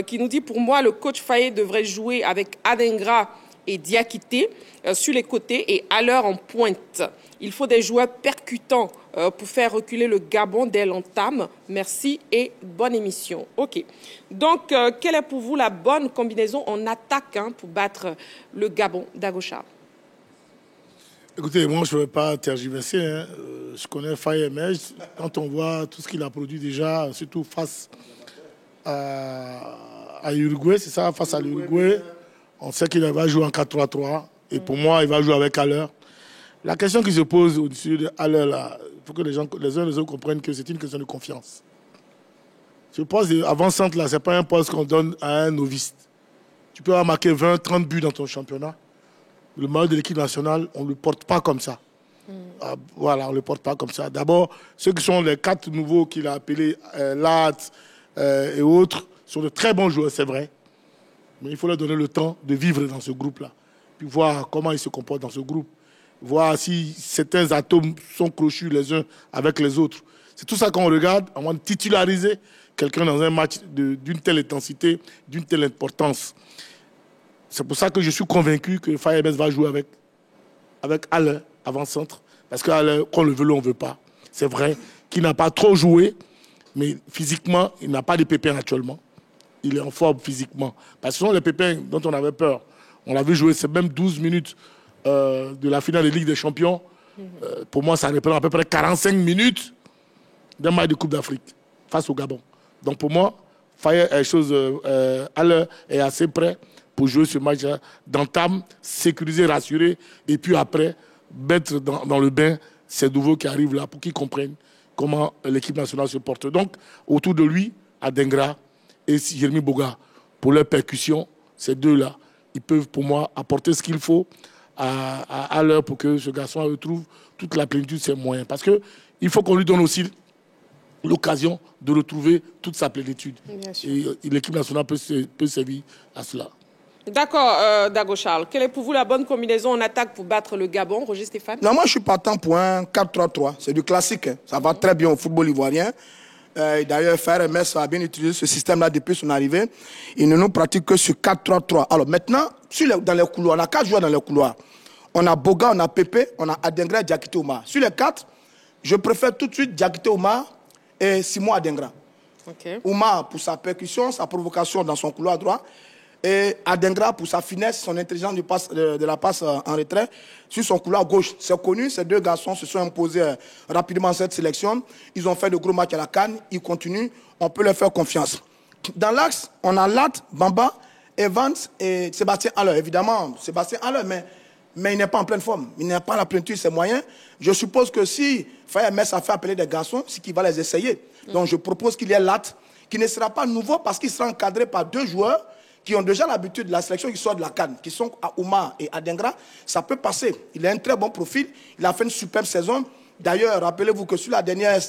A: qui nous dit, pour moi, le coach Faye devrait jouer avec Adengra et Diakité sur les côtés et à l'heure en pointe. Il faut des joueurs percutants pour faire reculer le Gabon dès l'entame. Merci et bonne émission. OK. Donc, quelle est pour vous la bonne combinaison en attaque pour battre le Gabon d'Agocha?
C: Écoutez, moi, je ne veux pas tergiverser. Je connais Faye, mais quand on voit tout ce qu'il a produit déjà, surtout face à l'Uruguay, c'est ça, face à l'Uruguay, on sait qu'il va jouer en 4-3-3. Et pour moi, il va jouer avec Haller. La question qui se pose au-dessus de Haller, là, il faut que les uns et les autres comprennent que c'est une question de confiance. Ce poste d'avant-centre, là, ce n'est pas un poste qu'on donne à un novice. Tu peux avoir marqué 20, 30 buts dans ton championnat. Le maillot de l'équipe nationale, on ne le porte pas comme ça. Voilà, on ne le porte pas comme ça. D'abord, ceux qui sont les 4 nouveaux qu'il a appelés, Lat et autres, sont de très bons joueurs, c'est vrai. Mais il faut leur donner le temps de vivre dans ce groupe-là. Puis voir comment ils se comportent dans ce groupe. Voir si certains atomes sont crochus les uns avec les autres. C'est tout ça qu'on regarde avant de titulariser quelqu'un dans un match d'une telle intensité, d'une telle importance. C'est pour ça que je suis convaincu que Faye va jouer avec Alain avant-centre. Parce qu'Alain, qu'on le veut ou on ne veut pas. C'est vrai qu'il n'a pas trop joué, mais physiquement, il n'a pas de pépins actuellement. Il est en forme physiquement. Parce que ce sont les pépins dont on avait peur. On l'a vu jouer, c'est même 12 minutes de la finale de Ligue des Champions. Pour moi, ça représente à peu près 45 minutes d'un match de Coupe d'Afrique face au Gabon. Donc pour moi, Faye est assez prêt pour jouer ce match d'entame, sécuriser, rassurer, et puis après, mettre dans le bain ces nouveaux qui arrivent là pour qu'ils comprennent comment l'équipe nationale se porte. Donc, autour de lui, Adengra et Jérémy Boga, pour leur percussion, ces deux-là, ils peuvent pour moi apporter ce qu'il faut à l'heure pour que ce garçon retrouve toute la plénitude de ses moyens. Parce qu'il faut qu'on lui donne aussi l'occasion de retrouver toute sa plénitude.
A: Et
C: l'équipe nationale peut servir à cela.
A: D'accord, Dago Charles. Quelle est pour vous la bonne combinaison en attaque pour battre le Gabon, Roger Stéphane?
E: Non, moi je suis partant pour un 4-3-3. C'est du classique. Hein. Ça va très bien au football ivoirien. D'ailleurs, FRMS a bien utilisé ce système-là depuis son arrivée. Il ne nous pratique que sur 4-3-3. Alors maintenant, dans les couloirs, on a 4 joueurs dans les couloirs. On a Boga, on a Pépé, on a Adengra et Diakité Oumar. Sur les 4, je préfère tout de suite Diakité Oumar et Simon Adengra. Oumar pour sa percussion, sa provocation dans son couloir droit. Et Adengra pour sa finesse, son intelligence de la passe en retrait sur son couloir gauche. C'est connu, ces deux garçons se sont imposés rapidement cette sélection. Ils ont fait de gros matchs à la CAN, ils continuent, on peut leur faire confiance. Dans l'axe, on a Lat, Bamba, Evans et Sébastien Haller. Évidemment, Sébastien Haller, mais il n'est pas en pleine forme. Il n'a pas la plénitude, ses moyens. Je suppose que si Faye Mess a fait appeler des garçons, c'est qu'il va les essayer. Donc je propose qu'il y ait Lat, qui ne sera pas nouveau parce qu'il sera encadré par 2 joueurs qui ont déjà l'habitude de la sélection qui sort de la CAN, qui sont à Oumar et Adengra. Ça peut passer. Il a un très bon profil. Il a fait une superbe saison. D'ailleurs, rappelez-vous que sur la dernière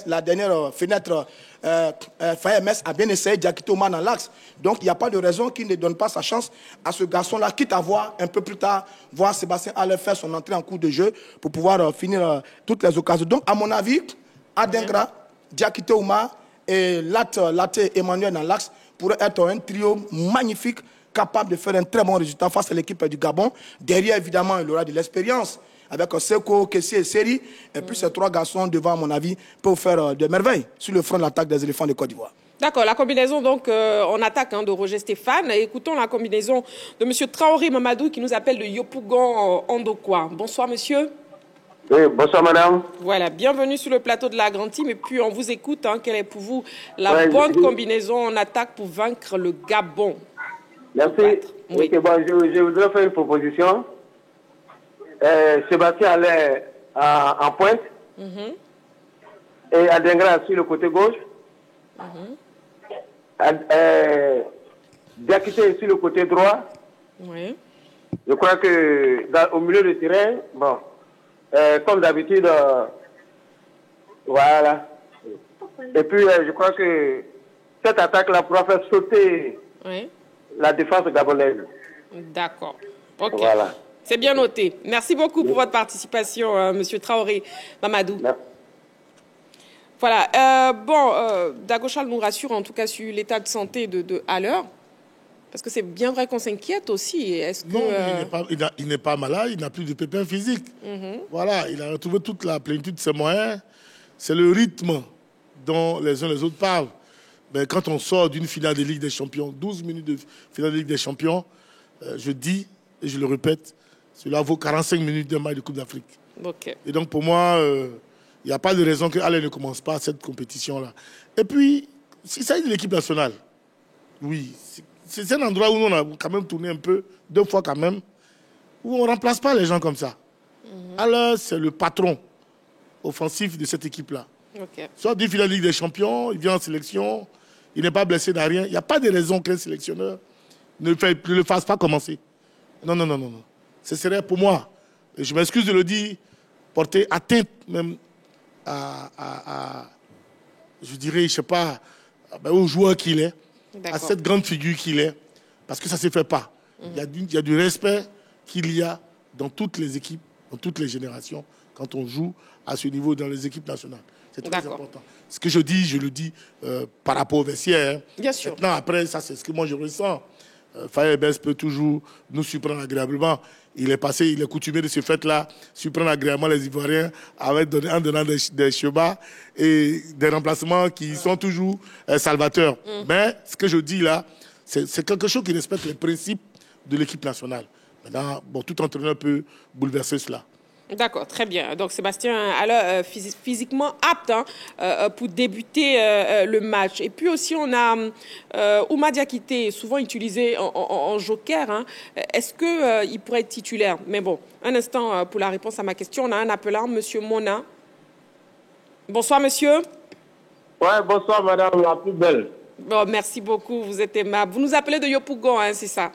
E: fenêtre, Faye Mess a bien essayé Diakité Oumar dans l'axe. Donc, il n'y a pas de raison qu'il ne donne pas sa chance à ce garçon-là, quitte à voir un peu plus tard, voir Sébastien Haller faire son entrée en cours de jeu pour pouvoir finir toutes les occasions. Donc, à mon avis, Adengra, Diakité Oumar et Laté Emmanuel dans l'axe pourrait être un trio magnifique, capable de faire un très bon résultat face à l'équipe du Gabon. Derrière, évidemment, il aura de l'expérience avec Seko, Kessie et Seri. Et puis ces 3 garçons, devant, à mon avis, peuvent faire de merveilles sur le front de l'attaque des éléphants de Côte d'Ivoire.
A: D'accord, la combinaison donc en attaque de Roger Stéphane. Écoutons la combinaison de M. Traoré Mamadou qui nous appelle de Yopougon Ondokwa. Bonsoir, monsieur.
H: Oui, bonsoir madame.
A: Voilà, bienvenue sur le plateau de la Grande Team. Et puis on vous écoute, quelle est pour vous la bonne combinaison en attaque pour vaincre le Gabon?
H: Merci.
A: Oui.
H: Okay, bon, je voudrais faire une proposition. Sébastien Haller en pointe et Adengra sur le côté gauche. Diakité sur le côté droit.
A: Oui.
H: Je crois que au milieu du terrain, bon. Comme d'habitude, voilà. Et puis, je crois que cette attaque-là pourra faire sauter la défense gabonaise.
A: D'accord. Ok.
H: Voilà.
A: C'est bien noté. Merci beaucoup pour votre participation, Monsieur Traoré Mamadou. Merci. Voilà. Dago Charles nous rassure en tout cas sur l'état de santé de Haller. Parce que c'est bien vrai qu'on s'inquiète aussi. Est-ce que,
C: non, il n'est pas malade, il n'a plus de pépins physiques. Voilà, il a retrouvé toute la plénitude de ses moyens. C'est le rythme dont les uns les autres parlent. Mais quand on sort d'une finale de Ligue des Champions, 12 minutes de finale de Ligue des Champions, je dis, et je le répète, cela vaut 45 minutes d'un match de Coupe d'Afrique.
A: Okay.
C: Et donc pour moi, il n'y a pas de raison que Haller ne commence pas cette compétition-là. Et puis, s'il s'agit de l'équipe nationale, oui, c'est un endroit où on a quand même tourné un peu, 2 fois quand même, où on ne remplace pas les gens comme ça. Haller, c'est le patron offensif de cette équipe-là. Soit du final de Ligue des Champions, il vient en sélection, il n'est pas blessé dans rien. Il n'y a pas de raison qu'un sélectionneur ne le fasse pas commencer. Non. Ce serait pour moi, et je m'excuse de le dire, porter atteinte même je dirais, je ne sais pas, au joueur qu'il est, à cette grande figure qu'il est, parce que ça ne se fait pas. Il y a du respect qu'il y a dans toutes les équipes, dans toutes les générations, quand on joue à ce niveau dans les équipes nationales. C'est très important. Ce que je dis, je le dis par rapport au vestiaire. Hein.
A: Bien sûr.
C: Maintenant, après, ça, c'est ce que moi je ressens. Faye Mess peut toujours nous surprendre agréablement. Il est coutumier de ce fait-là, surprendre agréablement les Ivoiriens en donnant des chebas et des remplacements qui sont toujours salvateurs. Mais ce que je dis là, c'est quelque chose qui respecte les principes de l'équipe nationale. Maintenant, tout entraîneur peut bouleverser cela.
A: D'accord, très bien. Donc Sébastien Haller, physiquement apte pour débuter le match. Et puis aussi, on a Oumar Diakité, souvent utilisé en joker. Hein. Est-ce qu'il pourrait être titulaire? Mais bon, un instant pour la réponse à ma question. On a un appelant, Monsieur Mona. Bonsoir, monsieur.
H: Oui, bonsoir, madame la plus belle.
A: Bon, merci beaucoup, vous êtes aimable. Vous nous appelez de Yopougon, hein, c'est ça?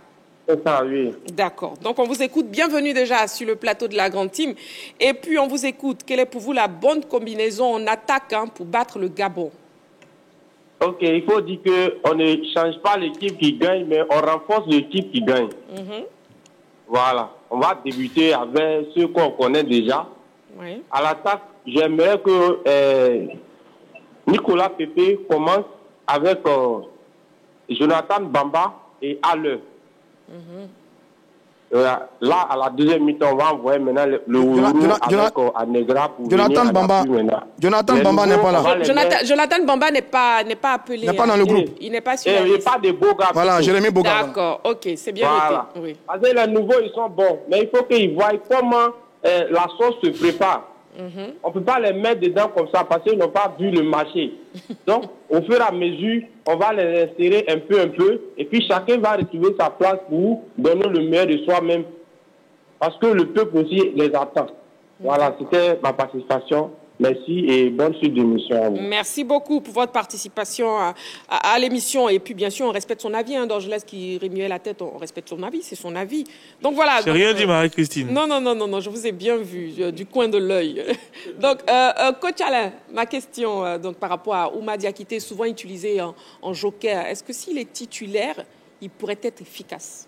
H: C'est ça, oui.
A: D'accord. Donc, on vous écoute. Bienvenue déjà sur le plateau de la Grande Team. Et puis, on vous écoute. Quelle est pour vous la bonne combinaison en attaque pour battre le Gabon?
I: Ok, il faut dire qu'on ne change pas l'équipe qui gagne, mais on renforce l'équipe qui gagne. Voilà. On va débuter avec ceux qu'on connaît déjà.
A: Oui.
I: À l'attaque, j'aimerais que Nicolas Pepe commence avec Jonathan Bamba et Haller. Là, à la deuxième mi-temps, on va envoyer maintenant le Ouro avec Anegra pour
E: Jonathan Bamba. Jonathan Bamba n'est pas là.
A: Jonathan Bamba n'est pas appelé.
E: Il n'est pas dans le groupe.
A: Il n'est pas sur
I: Il n'y a pas de beaux gars.
E: Voilà, Jérémy Boga.
A: D'accord, ok, c'est bien
I: voilà.
A: noté. Oui.
I: Parce que les nouveaux, ils sont bons. Mais il faut qu'ils voient comment la sauce se prépare. On ne peut pas les mettre dedans comme ça parce qu'ils n'ont pas vu le marché. Donc, au fur et à mesure, on va les insérer un peu. Et puis, chacun va retrouver sa place pour donner le meilleur de soi-même. Parce que le peuple aussi les attend. Voilà, c'était ma participation. Merci et bonne suite d'émission à vous.
A: Merci beaucoup pour votre participation à l'émission. Et puis, bien sûr, on respecte son avis. D'Angelès qui remuait la tête, on respecte son avis. C'est son avis. Donc, voilà.
D: J'ai rien dit, Marie-Christine.
A: Non, je vous ai bien vu, du coin de l'œil. Donc, Coach Alain, ma question donc, par rapport à Ouma Diakité, souvent utilisé en joker. Est-ce que s'il est titulaire, il pourrait être efficace?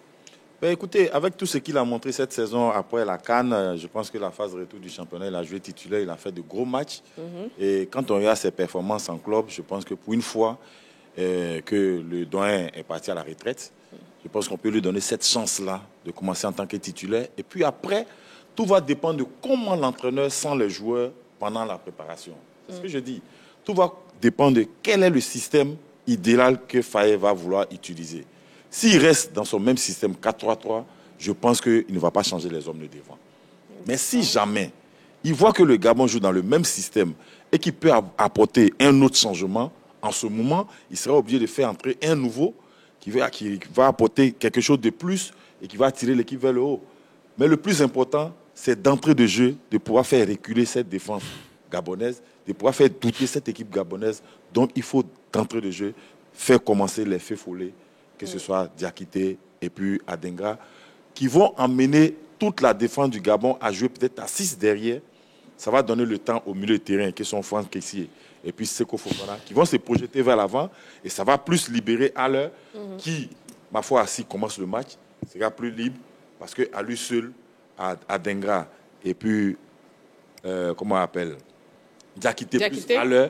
G: Ben écoutez, avec tout ce qu'il a montré cette saison après la CAN, je pense que la phase retour du championnat, il a joué titulaire, il a fait de gros matchs. Et quand on regarde ses performances en club, je pense que pour une fois que le doyen est parti à la retraite, je pense qu'on peut lui donner cette chance-là de commencer en tant que titulaire. Et puis après, tout va dépendre de comment l'entraîneur sent les joueurs pendant la préparation. C'est ce que je dis. Tout va dépendre de quel est le système idéal que Faye va vouloir utiliser. S'il reste dans son même système 4-3-3, je pense qu'il ne va pas changer les hommes de devant. Mais si jamais il voit que le Gabon joue dans le même système et qu'il peut apporter un autre changement, en ce moment, il sera obligé de faire entrer un nouveau qui va apporter quelque chose de plus et qui va tirer l'équipe vers le haut. Mais le plus important, c'est d'entrer de jeu, de pouvoir faire reculer cette défense gabonaise, de pouvoir faire douter cette équipe gabonaise. Donc il faut, d'entrée de jeu, faire commencer les faits follets, que ce soit Diakité et puis Adengra, qui vont emmener toute la défense du Gabon à jouer peut-être à 6 derrière. Ça va donner le temps au milieu de terrain, qui sont Franck Kessié et puis Seko Fofana, qui vont se projeter vers l'avant, et ça va plus libérer Haller, qui, ma foi, s'il commence le match, sera plus libre, parce qu'à lui seul, Adengra et puis, comment on appelle, Diakité plus Haller,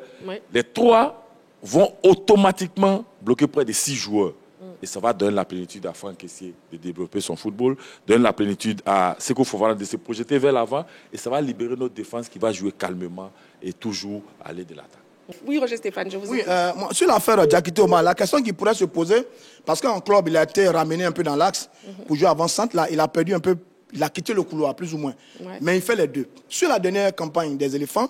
G: les trois vont automatiquement bloquer près de 6 joueurs. Et ça va donner la plénitude à Franck Kessié de développer son football, donner la plénitude à Seko Fofana de se projeter vers l'avant, et ça va libérer notre défense qui va jouer calmement et toujours aller de l'attaque.
A: Oui, Roger Stéphane, je vous écoute.
E: Sur l'affaire Diakité Omar, la question qui pourrait se poser, parce qu'en club, il a été ramené un peu dans l'axe pour jouer avant-centre, là, il a perdu un peu, il a quitté le couloir, plus ou moins. Mais il fait les deux. Sur la dernière campagne des éléphants,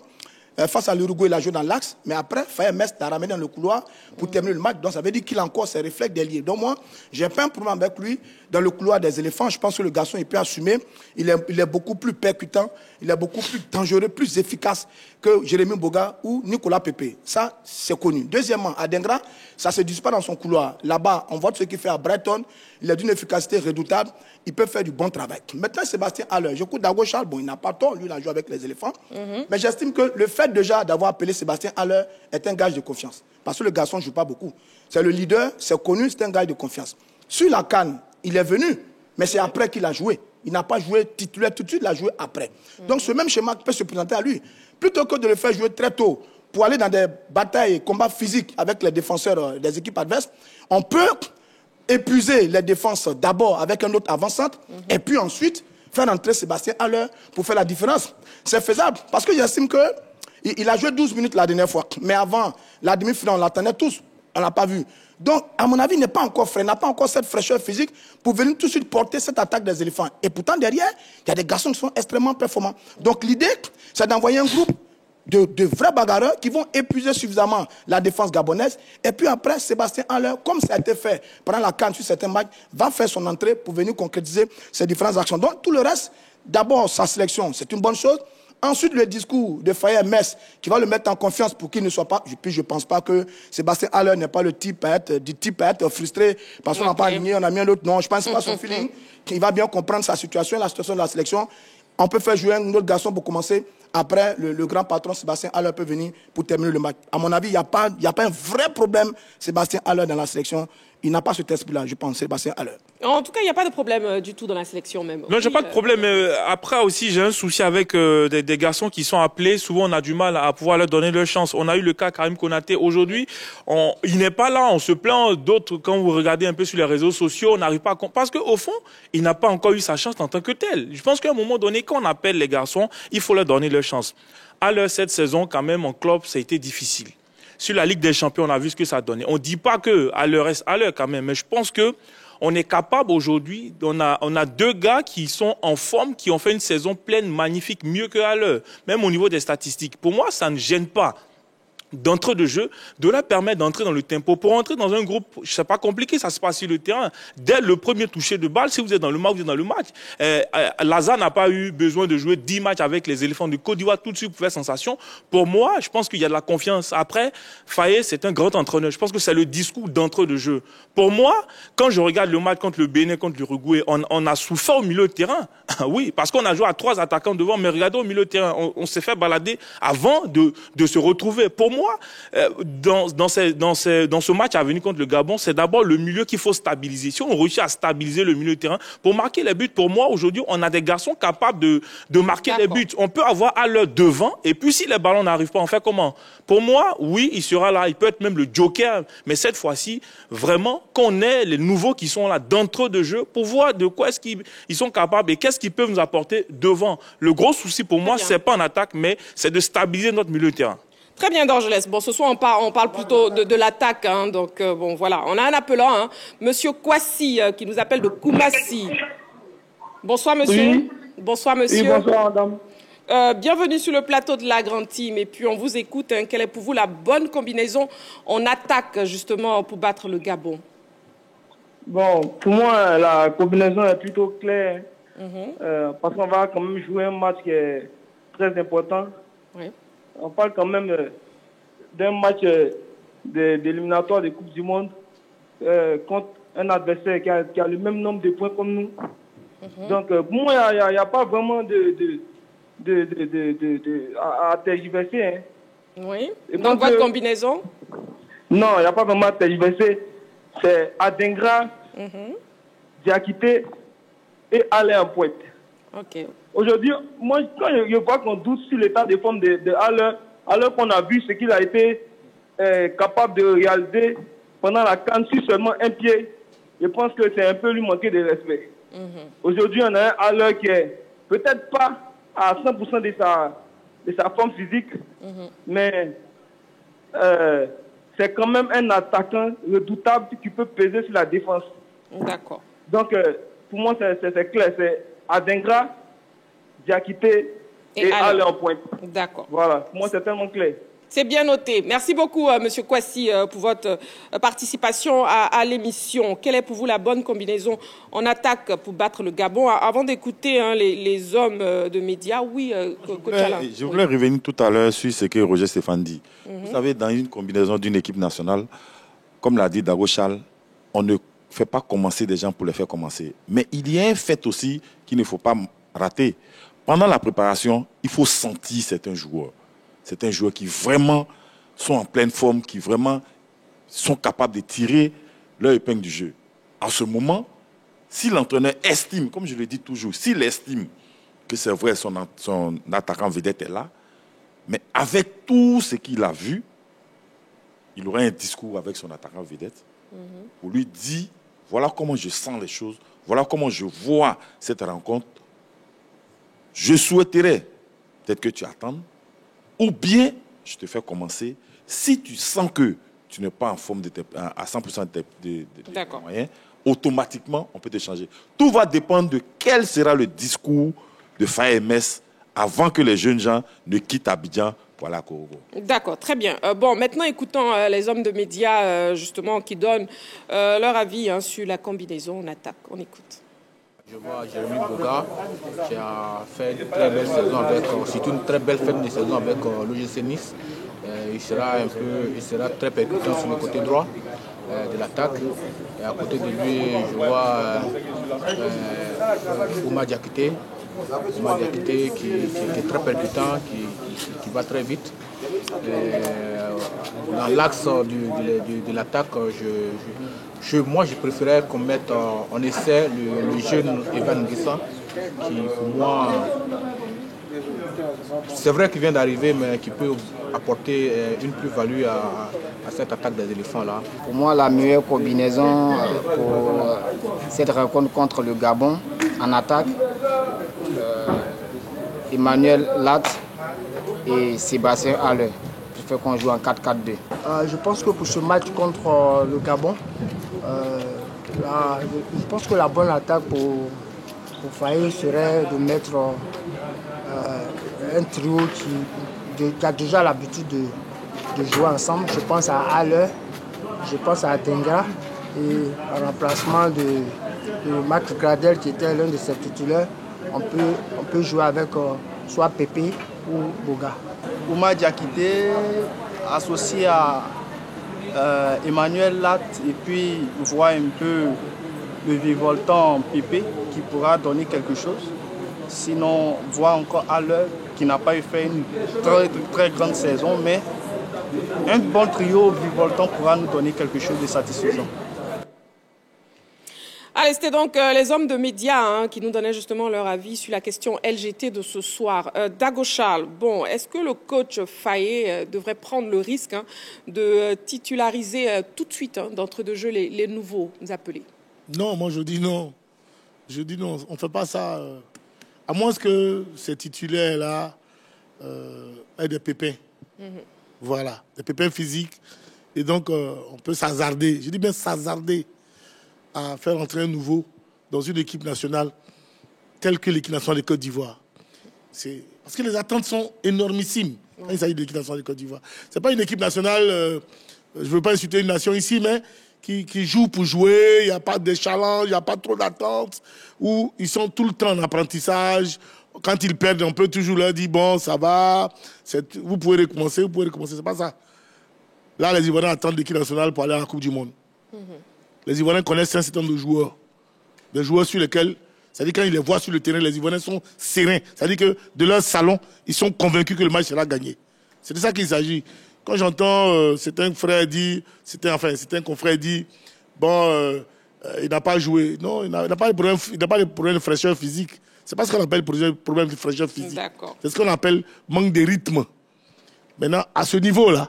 E: face à l'Uruguay, il a joué dans l'axe, mais après, Faye Metz l'a ramené dans le couloir pour terminer le match. Donc, ça veut dire qu'il a encore ses réflexes d'ailier. Donc, moi, j'ai pas un problème avec lui dans le couloir des éléphants. Je pense que le garçon, il peut assumer. Il est beaucoup plus percutant, il est beaucoup plus dangereux, plus efficace que Jérémy Boga ou Nicolas Pepe. Ça, c'est connu. Deuxièmement, Adengra, ça se dispute dans son couloir. Là-bas, on voit ce qu'il fait à Brighton. Il est d'une efficacité redoutable. Il peut faire du bon travail. Maintenant, Sébastien Haller, j'écoute Dago Charles, bon, il n'a pas tort, lui, il a joué avec les éléphants. Mais j'estime que le fait déjà d'avoir appelé Sébastien Haller est un gage de confiance. Parce que le garçon ne joue pas beaucoup. C'est le leader, c'est connu, c'est un gage de confiance. Sur la CAN, il est venu, mais c'est après qu'il a joué. Il n'a pas joué titulaire tout de suite, il a joué après. Donc ce même schéma peut se présenter à lui. Plutôt que de le faire jouer très tôt pour aller dans des batailles, combats physiques avec les défenseurs des équipes adverses, on peut épuiser les défenses d'abord avec un autre avant-centre et puis ensuite faire entrer Sébastien Haller pour faire la différence. C'est faisable parce que j'estime qu'il a joué 12 minutes la dernière fois. Mais avant la demi-finale, on l'attendait tous. On ne l'a pas vu. Donc, à mon avis, il n'est pas encore frais, il n'a pas encore cette fraîcheur physique pour venir tout de suite porter cette attaque des éléphants. Et pourtant, derrière, il y a des garçons qui sont extrêmement performants. Donc, l'idée, c'est d'envoyer un groupe de vrais bagarreurs qui vont épuiser suffisamment la défense gabonaise. Et puis après, Sébastien Haller, comme ça a été fait pendant la CAN sur certains matchs, va faire son entrée pour venir concrétiser ces différentes actions. Donc, tout le reste, d'abord, sa sélection, c'est une bonne chose. Ensuite, le discours de Faye Metz qui va le mettre en confiance pour qu'il ne soit pas... Puis je ne pense pas que Sébastien Haller n'est pas le type à être frustré parce qu'on n'a pas aligné, on a mis un autre. Non, je pense pas son feeling. Il va bien comprendre sa situation, la situation de la sélection. On peut faire jouer un autre garçon pour commencer. Après, le grand patron Sébastien Haller peut venir pour terminer le match. À mon avis, il n'y a pas un vrai problème, Sébastien Haller, dans la sélection. Il n'a pas cet esprit-là, je pense, Sébastien Haller.
A: En tout cas, il n'y a pas de problème du tout dans la sélection même.
D: Non, j'ai pas de problème. Après aussi, j'ai un souci avec des garçons qui sont appelés. Souvent, on a du mal à pouvoir leur donner leur chance. On a eu le cas Karim Konaté. Aujourd'hui, il n'est pas là. On se plaint. D'autres, quand vous regardez un peu sur les réseaux sociaux, on n'arrive pas à... Parce qu'au fond, il n'a pas encore eu sa chance en tant que tel. Je pense qu'à un moment donné, quand on appelle les garçons, il faut leur donner leur chance. À l'heure, cette saison, quand même, en club, ça a été difficile. Sur la Ligue des Champions, on a vu ce que ça donnait. On ne dit pas que à l'heure reste à l'heure quand même, mais je pense que on est capable aujourd'hui. On a deux gars qui sont en forme, qui ont fait une saison pleine, magnifique, mieux que à l'heure, même au niveau des statistiques. Pour moi, ça ne gêne pas d'entrée de jeu, de leur permettre d'entrer dans le tempo. Pour entrer dans un groupe, c'est pas compliqué, ça se passe sur le terrain. Dès le premier toucher de balle, si vous êtes dans le match, vous êtes dans le match. Lazare n'a pas eu besoin de jouer 10 matchs avec les éléphants de Côte d'Ivoire tout de suite pour faire sensation. Pour moi, je pense qu'il y a de la confiance. Après, Faye, c'est un grand entraîneur. Je pense que c'est le discours d'entrée de jeu. Pour moi, quand je regarde le match contre le Bénin, contre l'Uruguay, on a souffert au milieu de terrain. Oui, parce qu'on a joué à 3 attaquants devant, mais regardez au milieu de terrain, on s'est fait balader avant de se retrouver. Pour moi, dans ce match à venir contre le Gabon, c'est d'abord le milieu qu'il faut stabiliser. Si on réussit à stabiliser le milieu de terrain, pour marquer les buts, pour moi, aujourd'hui, on a des garçons capables de marquer les buts. On peut avoir à l'heure devant, et puis si les ballons n'arrivent pas, on fait comment? Pour moi, oui, il sera là, il peut être même le joker, mais cette fois-ci, vraiment, qu'on ait les nouveaux qui sont là d'entrée de jeu pour voir de quoi est-ce qu'ils sont capables et qu'est-ce qu'ils peuvent nous apporter devant. Le gros souci pour moi, c'est pas en attaque, mais c'est de stabiliser notre milieu de terrain.
A: Très bien, Dorgelès. Bon, ce soir, on parle plutôt de l'attaque. Hein, donc, bon, voilà. On a un appelant, hein, Monsieur Kwasi, qui nous appelle de Koumassi. Bonsoir, monsieur.
J: Oui.
A: Bonsoir, monsieur.
J: Oui, bonsoir, madame.
A: Bienvenue sur le plateau de la Grande Team. Et puis, on vous écoute. Hein, quelle est pour vous la bonne combinaison en attaque, justement, pour battre le Gabon?
J: Bon, pour moi, la combinaison est plutôt claire. Parce qu'on va quand même jouer un match qui est très important.
A: Oui.
J: On parle quand même d'un match d'éliminatoire de Coupe du Monde contre un adversaire qui a le même nombre de points comme nous. Donc, pour moi, il n'y a pas vraiment à tergiverser. Hein.
A: Oui. Et donc, votre combinaison?
J: Non, il n'y a pas vraiment à tergiverser. C'est Adingra, Diakité et Alain en pointe.
A: Ok.
J: Aujourd'hui, moi, quand je vois qu'on doute sur l'état de forme de Haller, alors qu'on a vu ce qu'il a été capable de réaliser pendant la CAN sur seulement un pied, je pense que c'est un peu lui manquer de respect. Aujourd'hui, on a un Haller qui est peut-être pas à 100% de sa forme physique, mais c'est quand même un attaquant redoutable qui peut peser sur la défense.
A: D'accord.
J: Donc, pour moi, c'est clair. C'est Adingra, Diakité et Haller en pointe.
A: D'accord.
J: Voilà, pour moi c'est tellement clair.
A: C'est bien noté. Merci beaucoup, Monsieur Kwasi, pour votre participation à l'émission. Quelle est pour vous la bonne combinaison en attaque pour battre le Gabon? Avant d'écouter les hommes de médias, oui, Coach Alain.
G: Je voulais revenir tout à l'heure sur ce que Roger Stéphane dit. Vous savez, dans une combinaison d'une équipe nationale, comme l'a dit Dago Charles, on ne fait pas commencer des gens pour les faire commencer. Mais il y a un fait aussi qu'il ne faut pas rater. Pendant la préparation, il faut sentir certains joueurs. Certains joueurs qui vraiment sont en pleine forme, qui vraiment sont capables de tirer leur épingle du jeu. En ce moment, si l'entraîneur estime, comme je le dis toujours, s'il estime que c'est vrai, son attaquant vedette est là, mais avec tout ce qu'il a vu, il aura un discours avec son attaquant vedette pour lui dire, voilà comment je sens les choses, voilà comment je vois cette rencontre. Je souhaiterais peut-être que tu attendes, ou bien je te fais commencer. Si tu sens que tu n'es pas en forme à 100% de tes moyens, automatiquement, on peut te changer. Tout va dépendre de quel sera le discours de Faye MS avant que les jeunes gens ne quittent Abidjan pour aller à Korogo.
A: D'accord, très bien. Bon, maintenant, écoutons les hommes de médias, justement, qui donnent leur avis sur la combinaison en attaque. On écoute.
K: Je vois Jérémy Boga qui a fait une très belle saison surtout une très belle fin de saison avec l'OGC Nice. Il sera très percutant sur le côté droit de l'attaque. Et à côté de lui, je vois Oumar Diakité Omar Diakité qui est très percutant, qui va très vite. Dans l'axe de l'attaque, moi je préférais qu'on mette en essai le jeune Evan Nguissa, qui pour moi, c'est vrai qu'il vient d'arriver, mais qui peut apporter une plus-value à cette attaque des éléphants-là.
L: Pour moi, la meilleure combinaison pour cette rencontre contre le Gabon en attaque, Emmanuel Latte et Sébastien Haller. Je fais qu'on joue en 4-4-2.
M: Je pense que pour ce match contre le Gabon, je pense que la bonne attaque pour Faye serait de mettre un trio qui a déjà l'habitude de jouer ensemble. Je pense à Haller, je pense à Tenga et en remplacement de Max Gradel qui était l'un de ses titulaires, on peut jouer avec soit Pépé ou Boga.
N: Omar Diakité associé à Emmanuel Latte et puis voir un peu le vivoltant Pépé qui pourra donner quelque chose. Sinon, voir encore Haller qui n'a pas fait une très grande saison, mais un bon trio vivoltant pourra nous donner quelque chose de satisfaisant.
A: Allez, c'était donc les hommes de médias qui nous donnaient justement leur avis sur la question LGT de ce soir. Dago Charles, bon, est-ce que le coach Faye devrait prendre le risque de titulariser tout de suite d'entre deux jeux les nouveaux appelés?
C: Non, moi je dis non. Je dis non, on ne fait pas ça. À moins que ces titulaires-là aient des pépins. Voilà, des pépins physiques. Et donc, on peut s'hasarder. Je dis bien s'hasarder à faire entrer un nouveau dans une équipe nationale telle que l'équipe nationale de Côte d'Ivoire. Parce que les attentes sont énormissimes quand il s'agit de l'équipe nationale de Côte d'Ivoire. Ce n'est pas une équipe nationale, je ne veux pas insulter une nation ici, mais qui joue pour jouer, il n'y a pas de challenge, il n'y a pas trop d'attentes, où ils sont tout le temps en apprentissage. Quand ils perdent, on peut toujours leur dire, bon, ça va, vous pouvez recommencer, c'est pas ça. Là, les Ivoiriens attendent l'équipe nationale pour aller à la Coupe du Monde. Les Ivoiriens connaissent un certain nombre de joueurs. Des joueurs sur lesquels, c'est-à-dire quand ils les voient sur le terrain, les Ivoiriens sont sereins. C'est-à-dire que de leur salon, ils sont convaincus que le match sera gagné. C'est de ça qu'il s'agit. Quand j'entends certains frères dire, certains confrères dire, bon, il n'a pas joué. Non, il n'a pas de problème de fraîcheur physique. C'est pas ce qu'on appelle problème de fraîcheur physique. C'est ce qu'on appelle manque de rythme. Maintenant, à ce niveau-là,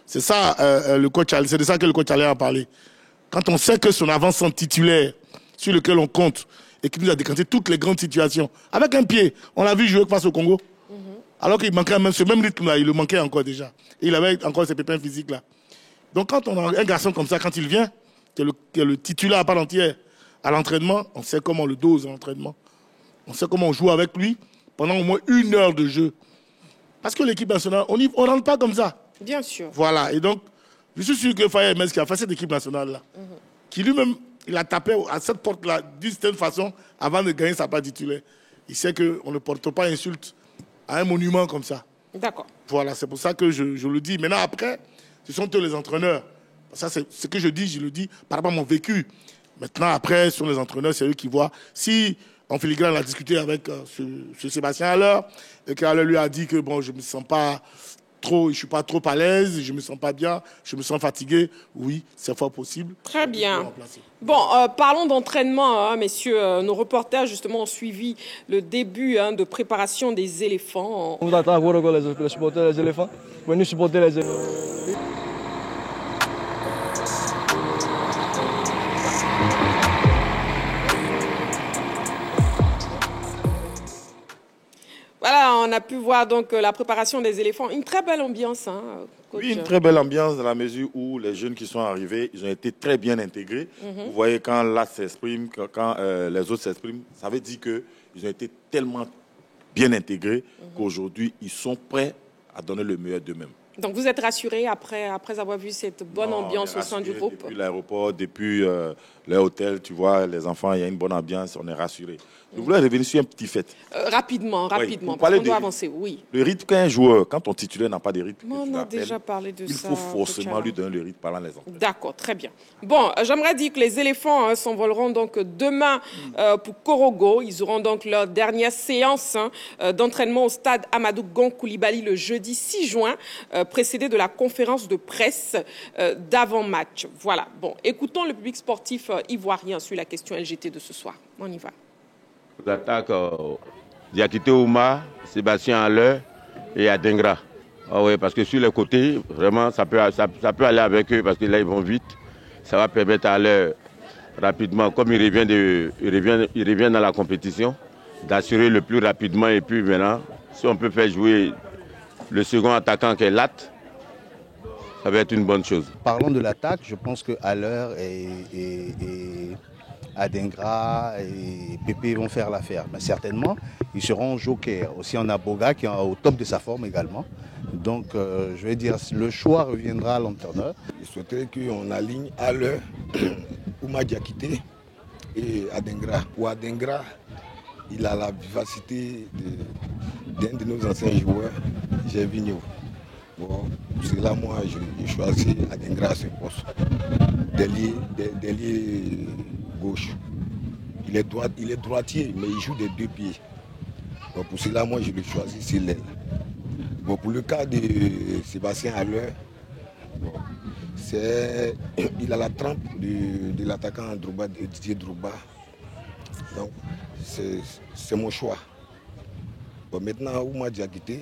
C: c'est ça le coach, c'est de ça que le coach allait en parler. Quand on sait que son avancement titulaire, sur lequel on compte, et qui nous a décanté toutes les grandes situations, avec un pied, on l'a vu jouer face au Congo, alors qu'il manquait même ce même rythme-là, il le manquait encore déjà. Et il avait encore ces pépins physiques-là. Donc quand on a un garçon comme ça, quand il vient, qui est le titulaire à part entière à l'entraînement, on sait comment on le dose à l'entraînement. On sait comment on joue avec lui pendant au moins 1 heure de jeu. Parce que l'équipe nationale, on ne rentre pas comme ça.
A: Bien sûr.
C: Voilà, et donc, je suis sûr que Faye Hermès, qui a fait cette équipe nationale-là, qui lui-même, il a tapé à cette porte-là d'une certaine façon avant de gagner sa part titulaire. Il sait qu'on ne porte pas insulte à un monument comme ça.
A: D'accord.
C: Voilà, c'est pour ça que je le dis. Maintenant, après, ce sont eux les entraîneurs. Ça, c'est ce que je le dis par rapport à mon vécu. Maintenant, après, ce sont les entraîneurs, c'est eux qui voient. Si, en filigrane, on a discuté avec ce Sébastien Haller, et qu'Haller lui a dit que, bon, je ne me sens pas trop, je ne suis pas trop à l'aise, je ne me sens pas bien, je me sens fatigué, oui, c'est fort possible.
A: Très bien. Bon, parlons d'entraînement, messieurs. Nos reporters, justement, ont suivi le début de préparation des éléphants.
O: On attend encore les supporters des éléphants. Venez supporter les éléphants.
A: Voilà, on a pu voir donc la préparation des éléphants. Une très belle ambiance, coach.
G: Oui, une très belle ambiance dans la mesure où les jeunes qui sont arrivés, ils ont été très bien intégrés. Vous voyez, quand là s'exprime, quand les autres s'expriment, ça veut dire qu'ils ont été tellement bien intégrés qu'aujourd'hui, ils sont prêts à donner le meilleur d'eux-mêmes.
A: Donc vous êtes rassuré après avoir vu cette bonne ambiance au sein du groupe?
G: Depuis l'aéroport, depuis l'hôtel, tu vois, les enfants, il y a une bonne ambiance, on est rassuré. Je voulais revenir sur un petit fait.
A: Rapidement,
G: oui,
A: parce qu'on doit avancer, oui.
G: Le rythme qu'un joueur, quand ton titulaire n'a pas de rythme,
A: on a déjà parlé de ça.
G: Il faut forcément lui donner le rythme pendant les enfants.
A: D'accord, très bien. Bon, j'aimerais dire que les éléphants s'envoleront donc demain pour Korogo. Ils auront donc leur dernière séance d'entraînement au stade Amadou Gon Coulibaly le jeudi 6 juin, précédé de la conférence de presse d'avant-match. Voilà. Bon, écoutons le public sportif ivoirien sur la question LGT de ce soir. On y va.
P: L'attaque Diakité Ouma, Sébastien Haller et Adengra. Ah oui, parce que sur les côtés, vraiment, ça peut aller avec eux parce que là, ils vont vite. Ça va permettre à Haller, rapidement, comme il revient dans la compétition, d'assurer le plus rapidement. Et puis maintenant, si on peut faire jouer le second attaquant qui est Lat, ça va être une bonne chose.
Q: Parlons de l'attaque, je pense que Haller et Adengra et Pépé vont faire l'affaire. Mais certainement, ils seront jokers. Aussi, on a Boga qui est au top de sa forme également. Donc, je vais dire, le choix reviendra à l'entraîneur.
R: Je souhaiterais qu'on aligne Haller, Ouma Diakité et Adengra. Pour Adengra, il a la vivacité d'un de nos anciens joueurs, Gervinho. Bon, c'est là, moi, je choisis Adengra à ce poste. D'ailier gauche. Il est droitier, mais il joue des deux pieds. Bon, pour cela, moi, je le choisis sur l'aile. Bon, pour le cas de Sébastien Haller, bon, il a la trempe de l'attaquant Didier Drogba. Donc, c'est mon choix. Bon, maintenant, Ouma Diakité,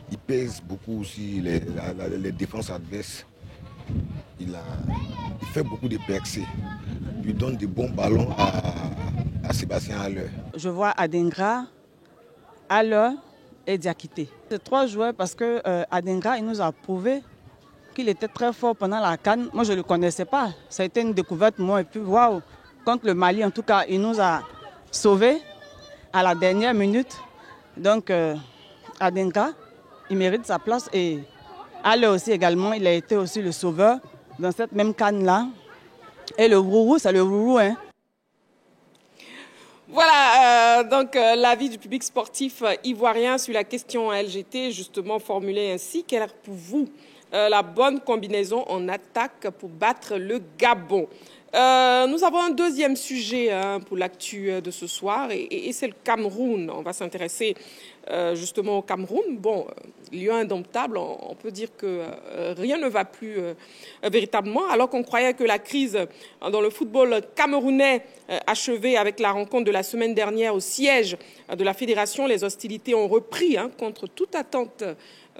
R: il pèse beaucoup aussi les défenses adverses. Il fait beaucoup de percées. Il donne de bons ballons à Sébastien Haller.
S: Je vois Adengra, Haller et Diakité. C'est trois joueurs parce que Adengra, il nous a prouvé qu'il était très fort pendant la CAN. Moi, je ne le connaissais pas. Ça a été une découverte, moi. Et puis, waouh, contre le Mali, en tout cas, il nous a sauvés à la dernière minute. Donc, Adengra, il mérite sa place. Et Haller aussi également, il a été aussi le sauveur dans cette même CAN-là. Et le rourou, c'est le rourou, hein.
A: Voilà, donc l'avis du public sportif ivoirien sur la question LGT, justement formulée ainsi. Quelle est pour vous la bonne combinaison en attaque pour battre le Gabon? Nous avons un deuxième sujet pour l'actu de ce soir et c'est le Cameroun. On va s'intéresser justement au Cameroun. Bon, lion indomptable, on peut dire que rien ne va plus véritablement, alors qu'on croyait que la crise dans le football camerounais achevée avec la rencontre de la semaine dernière au siège de la fédération. Les hostilités ont repris contre toute attente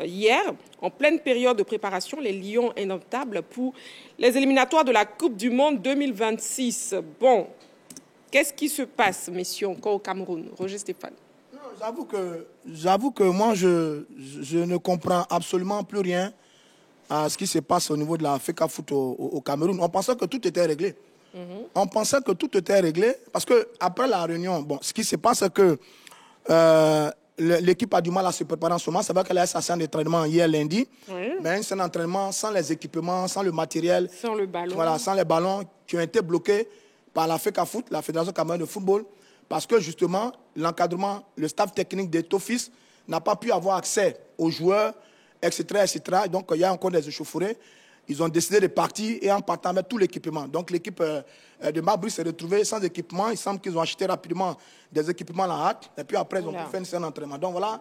A: hier, en pleine période de préparation, les Lions indomptables pour les éliminatoires de la Coupe du Monde 2026. Bon, qu'est-ce qui se passe, messieurs, encore au Cameroun? Roger Stéphane.
E: J'avoue que moi, je ne comprends absolument plus rien à ce qui se passe au niveau de la FECA Foot au Cameroun. On pensait que tout était réglé. On pensait que tout était réglé parce qu'après la réunion, bon, ce qui se passe, c'est que l'équipe a du mal à se préparer en ce moment. C'est vrai qu'elle a eu sa séance d'entraînement hier lundi, mais un séance d'entraînement sans les équipements, sans le matériel,
A: sans le ballon.
E: Voilà, sans les ballons qui ont été bloqués par la FECA Foot, la Fédération camerounaise de football, parce que justement, l'encadrement, le staff technique des TOFIS n'a pas pu avoir accès aux joueurs, etc., etc. Donc, il y a encore des échauffourées. Ils ont décidé de partir et en partant avec tout l'équipement. Donc, l'équipe de Mabry s'est retrouvée sans équipement. Il semble qu'ils ont acheté rapidement des équipements à la hâte. Et puis après, ils ont pu faire une séance d'entraînement. Donc, voilà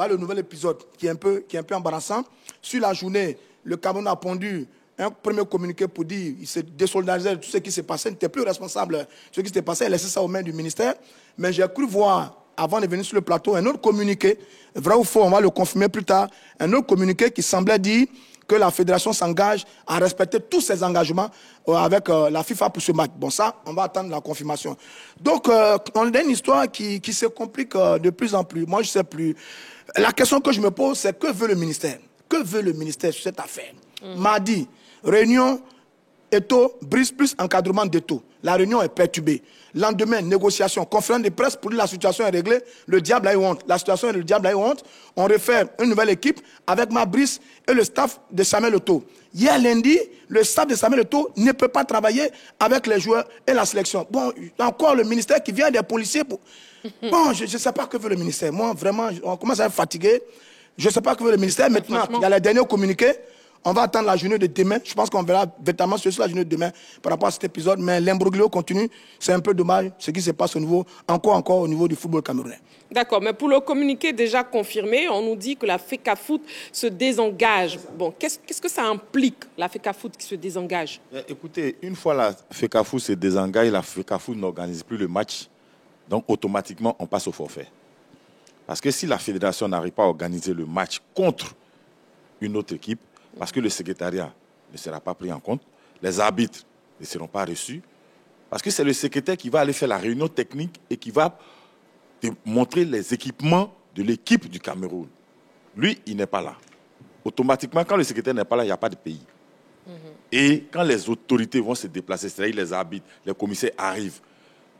E: le nouvel épisode qui est un peu embarrassant. Sur la journée, le Cameroun a pondu un premier communiqué pour dire qu'il se désolidarisait de tout ce qui s'est passé. Il n'était plus responsable de ce qui s'est passé. Il a laissé ça aux mains du ministère. Mais j'ai cru voir, avant de venir sur le plateau, un autre communiqué, vrai ou faux, on va le confirmer plus tard, un autre communiqué qui semblait dire que la fédération s'engage à respecter tous ses engagements avec la FIFA pour ce match. Bon, ça, on va attendre la confirmation. Donc, on a une histoire qui se complique de plus en plus. Moi, je ne sais plus. La question que je me pose, c'est que veut le ministère? Que veut le ministère sur cette affaire? Mardi, réunion, Eto'o, Brice plus encadrement d'Eto'o. La réunion est perturbée. Lendemain, négociation, conférence de presse pour dire la situation est réglée. Le diable a eu honte. La situation, le diable a eu honte. On refait une nouvelle équipe avec Mabrice et le staff de Samuel Eto'o. Hier lundi, le staff de Samuel Eto'o ne peut pas travailler avec les joueurs et la sélection. Bon, encore le ministère qui vient des policiers. Bon, je ne sais pas que veut le ministère. Moi, vraiment, on commence à être fatigué. Je ne sais pas que veut le ministère. Maintenant, il y a les derniers communiqués. On va attendre la journée de demain. Je pense qu'on verra véritablement sur la journée de demain par rapport à cet épisode. Mais l'imbroglio continue. C'est un peu dommage ce qui se passe au niveau, encore au niveau du football camerounais.
A: D'accord, mais pour le communiqué déjà confirmé, on nous dit que la FECAFOOT se désengage. Bon, qu'est-ce que ça implique, la FECAFOOT qui se désengage?
G: Écoutez, une fois la FECAFOOT se désengage, la FECAFOOT n'organise plus le match. Donc, automatiquement, on passe au forfait. Parce que si la fédération n'arrive pas à organiser le match contre une autre équipe, parce que le secrétariat ne sera pas pris en compte, les arbitres ne seront pas reçus, parce que c'est le secrétaire qui va aller faire la réunion technique et qui va montrer les équipements de l'équipe du Cameroun. Lui, il n'est pas là. Automatiquement, quand le secrétaire n'est pas là, il n'y a pas de pays. Et quand les autorités vont se déplacer, c'est-à-dire les arbitres, les commissaires arrivent,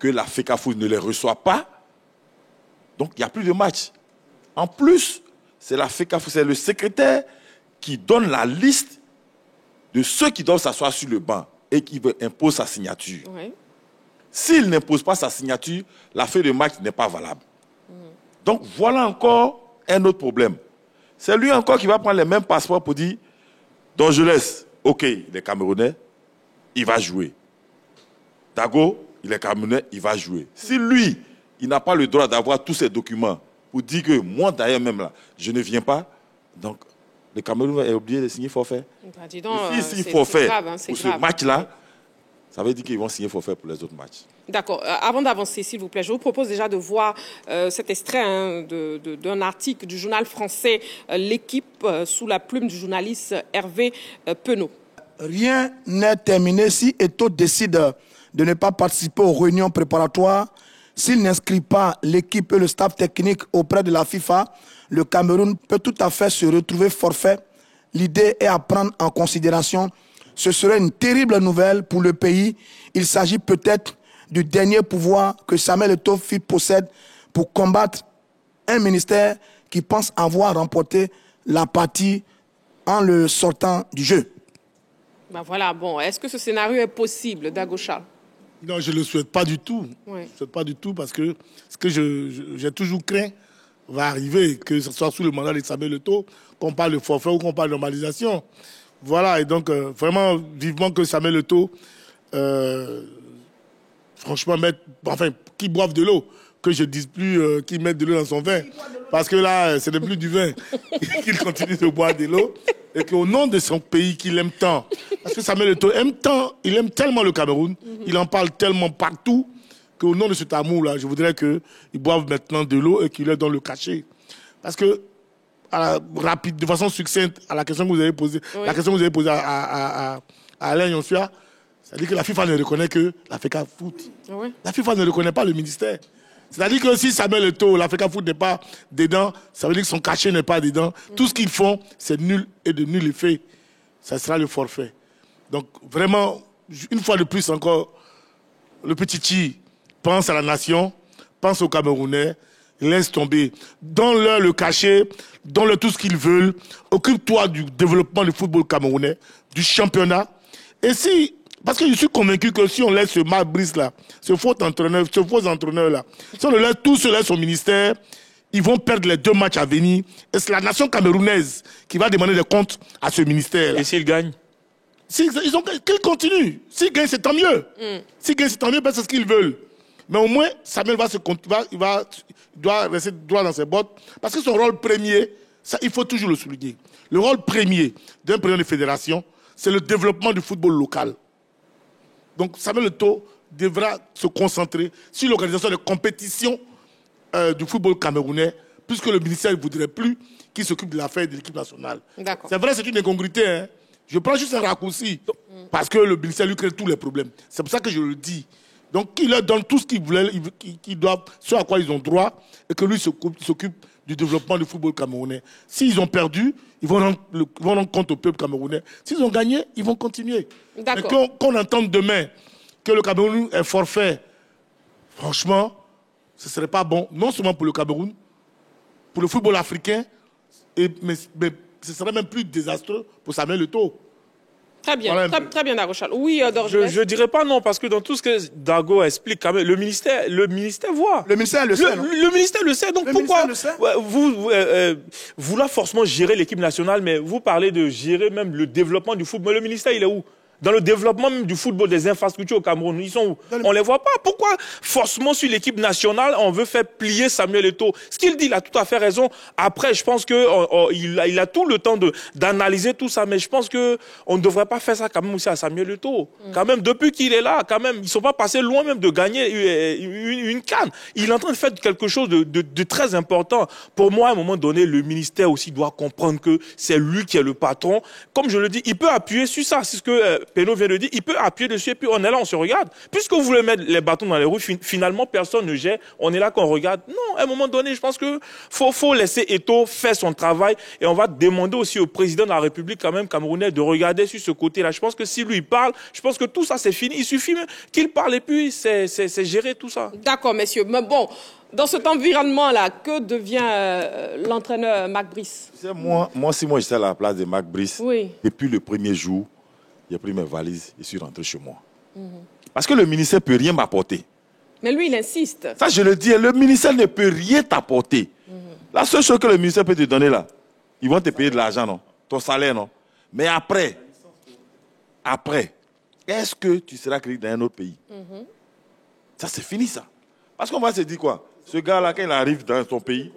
G: que la FECAFOOT ne les reçoit pas, donc il n'y a plus de match. En plus, c'est la FECAFOOT, c'est le secrétaire qui donne la liste de ceux qui doivent s'asseoir sur le banc et qui impose sa signature. Oui. S'il n'impose pas sa signature, la feuille de match n'est pas valable. Donc voilà encore un autre problème. C'est lui encore qui va prendre les mêmes passeports pour dire donc je laisse, ok, il est Camerounais, il va jouer. Dago, il est Camerounais, il va jouer. Si lui, il n'a pas le droit d'avoir tous ces documents pour dire que moi d'ailleurs même là, je ne viens pas, donc le Cameroun est obligé de signer forfait. Bah, dis donc, si signe forfait grave, hein, pour ce match-là, ça veut dire qu'ils vont signer forfait pour les autres matchs.
A: D'accord. Avant d'avancer, s'il vous plaît, je vous propose déjà de voir cet extrait d'un article du journal français L'Équipe sous la plume du journaliste Hervé Penaud.
E: Rien n'est terminé si Eto'o décide de ne pas participer aux réunions préparatoires. S'il n'inscrit pas l'équipe et le staff technique auprès de la FIFA, le Cameroun peut tout à fait se retrouver forfait. L'idée est à prendre en considération. Ce serait une terrible nouvelle pour le pays. Il s'agit peut-être du dernier pouvoir que Samuel Eto'o possède pour combattre un ministère qui pense avoir remporté la partie en le sortant du jeu.
A: Ben voilà, bon, est-ce que ce scénario est possible, Dago Charles?
C: Non, je ne le souhaite pas du tout.
A: Oui.
C: Je ne le souhaite pas du tout parce que ce que j'ai toujours craint va arriver, que ce soit sous le mandat de Samuel Eto'o, qu'on parle de forfait ou qu'on parle de normalisation. Voilà, et donc vraiment vivement que Samuel Eto'o, franchement, qu'il boive de l'eau, que je ne dise plus qu'il mette de l'eau dans son vin. Parce que là, ce n'est plus du vin, qu'il continue de boire de l'eau. Et qu'au nom de son pays qu'il aime tant, parce que Samuel Eto'o il aime tellement le Cameroun, il en parle tellement partout, qu'au nom de cet amour-là, je voudrais qu'il boive maintenant de l'eau et qu'il leur donne le cachet. Parce que, rapide, de façon succincte, à la question que vous avez posée, oui. La question que vous avez posée à Alain Yonsua, c'est-à-dire que la FIFA ne reconnaît que la FECAFOOT. Oui. La FIFA ne reconnaît pas le ministère. C'est-à-dire que si Samuel Eto'o, la FECAFOOT n'est pas dedans, ça veut dire que son cachet n'est pas dedans. Tout ce qu'ils font, c'est nul et de nul effet. Ça sera le forfait. Donc, vraiment, une fois de plus encore, le petit Chi pense à la nation, pense aux Camerounais, laisse tomber. Donne-leur le cachet, donne-leur tout ce qu'ils veulent. Occupe-toi du développement du football camerounais, du championnat. Et si... Parce que je suis convaincu que si on laisse ce Mabrice-là, ce faux entraîneur-là, si on le laisse tout seul au ministère, ils vont perdre les 2 matchs à venir. Et c'est la nation camerounaise qui va demander des comptes à ce ministère-là.
D: Et s'ils gagnent?
C: Qu'ils continuent. S'ils gagnent, c'est tant mieux. S'ils gagnent, c'est tant mieux parce que c'est ce qu'ils veulent. Mais au moins, Samuel doit rester droit dans ses bottes. Parce que son rôle premier, ça, il faut toujours le souligner. Le rôle premier d'un président de fédération, c'est le développement du football local. Donc Samuel Eto'o devra se concentrer sur l'organisation des compétitions du football camerounais, puisque le ministère ne voudrait plus qu'il s'occupe de l'affaire de l'équipe nationale. C'est vrai, c'est une incongruité. Hein. Je prends juste un raccourci, parce que le ministère lui crée tous les problèmes. C'est pour ça que je le dis. Donc qu'il leur donne tout ce qu'ils voulaient, qu'ils doivent, ce à quoi ils ont droit, et que lui s'occupe du développement du football camerounais. S'ils ont perdu, ils vont rendre compte au peuple camerounais. S'ils ont gagné, ils vont continuer. Mais qu'on entende demain que le Cameroun est forfait, franchement, ce ne serait pas bon, non seulement pour le Cameroun, pour le football africain, mais ce serait même plus désastreux pour Samuel Eto'o.
A: Très bien, voilà très bien, Dago Charles. Oui,
D: je ne dirais pas non, parce que dans tout ce que Dago explique, quand même, le ministère voit.
E: Le ministère le sait.
D: Le ministère le sait. Donc pourquoi vous là forcément gérer l'équipe nationale, mais vous parlez de gérer même le développement du football. Le ministère, il est où? Dans le développement même du football, des infrastructures au Cameroun, ils sont où? On ne les voit pas. Pourquoi forcément sur l'équipe nationale, on veut faire plier Samuel Eto'o? Ce qu'il dit, il a tout à fait raison. Après, je pense qu'il a tout le temps d'analyser tout ça, mais je pense qu'on ne devrait pas faire ça quand même aussi à Samuel Eto'o. Quand même, depuis qu'il est là, quand même, ils ne sont pas passés loin même de gagner une CAN. Il est en train de faire quelque chose de très important. Pour moi, à un moment donné, le ministère aussi doit comprendre que c'est lui qui est le patron. Comme je le dis, il peut appuyer sur ça. C'est ce que Pénaud vient de dire, il peut appuyer dessus et puis on est là, on se regarde. Puisque vous voulez mettre les bâtons dans les roues, finalement personne ne gère, on est là qu'on regarde. Non, à un moment donné, je pense que faut laisser Eto'o faire son travail et on va demander aussi au président de la République quand même camerounais de regarder sur ce côté-là. Je pense que si lui il parle, je pense que tout ça c'est fini. Il suffit même qu'il parle et puis c'est gérer tout ça.
A: D'accord, messieurs. Mais bon, dans cet environnement-là, que devient l'entraîneur Marc Brice?
G: Moi, si j'étais à la place de Marc Brice,
A: oui.
G: Depuis le premier jour, j'ai pris mes valises et suis rentré chez moi. Parce que le ministère ne peut rien m'apporter.
A: Mais lui, il insiste.
G: Ça, je le dis, le ministère ne peut rien t'apporter. La seule chose que le ministère peut te donner là, ils vont te payer de l'argent, non? Ton salaire, non? Mais après, est-ce que tu seras créé dans un autre pays? Ça, c'est fini, ça. Parce qu'on va se dire quoi? Ce gars-là, quand il arrive dans son pays,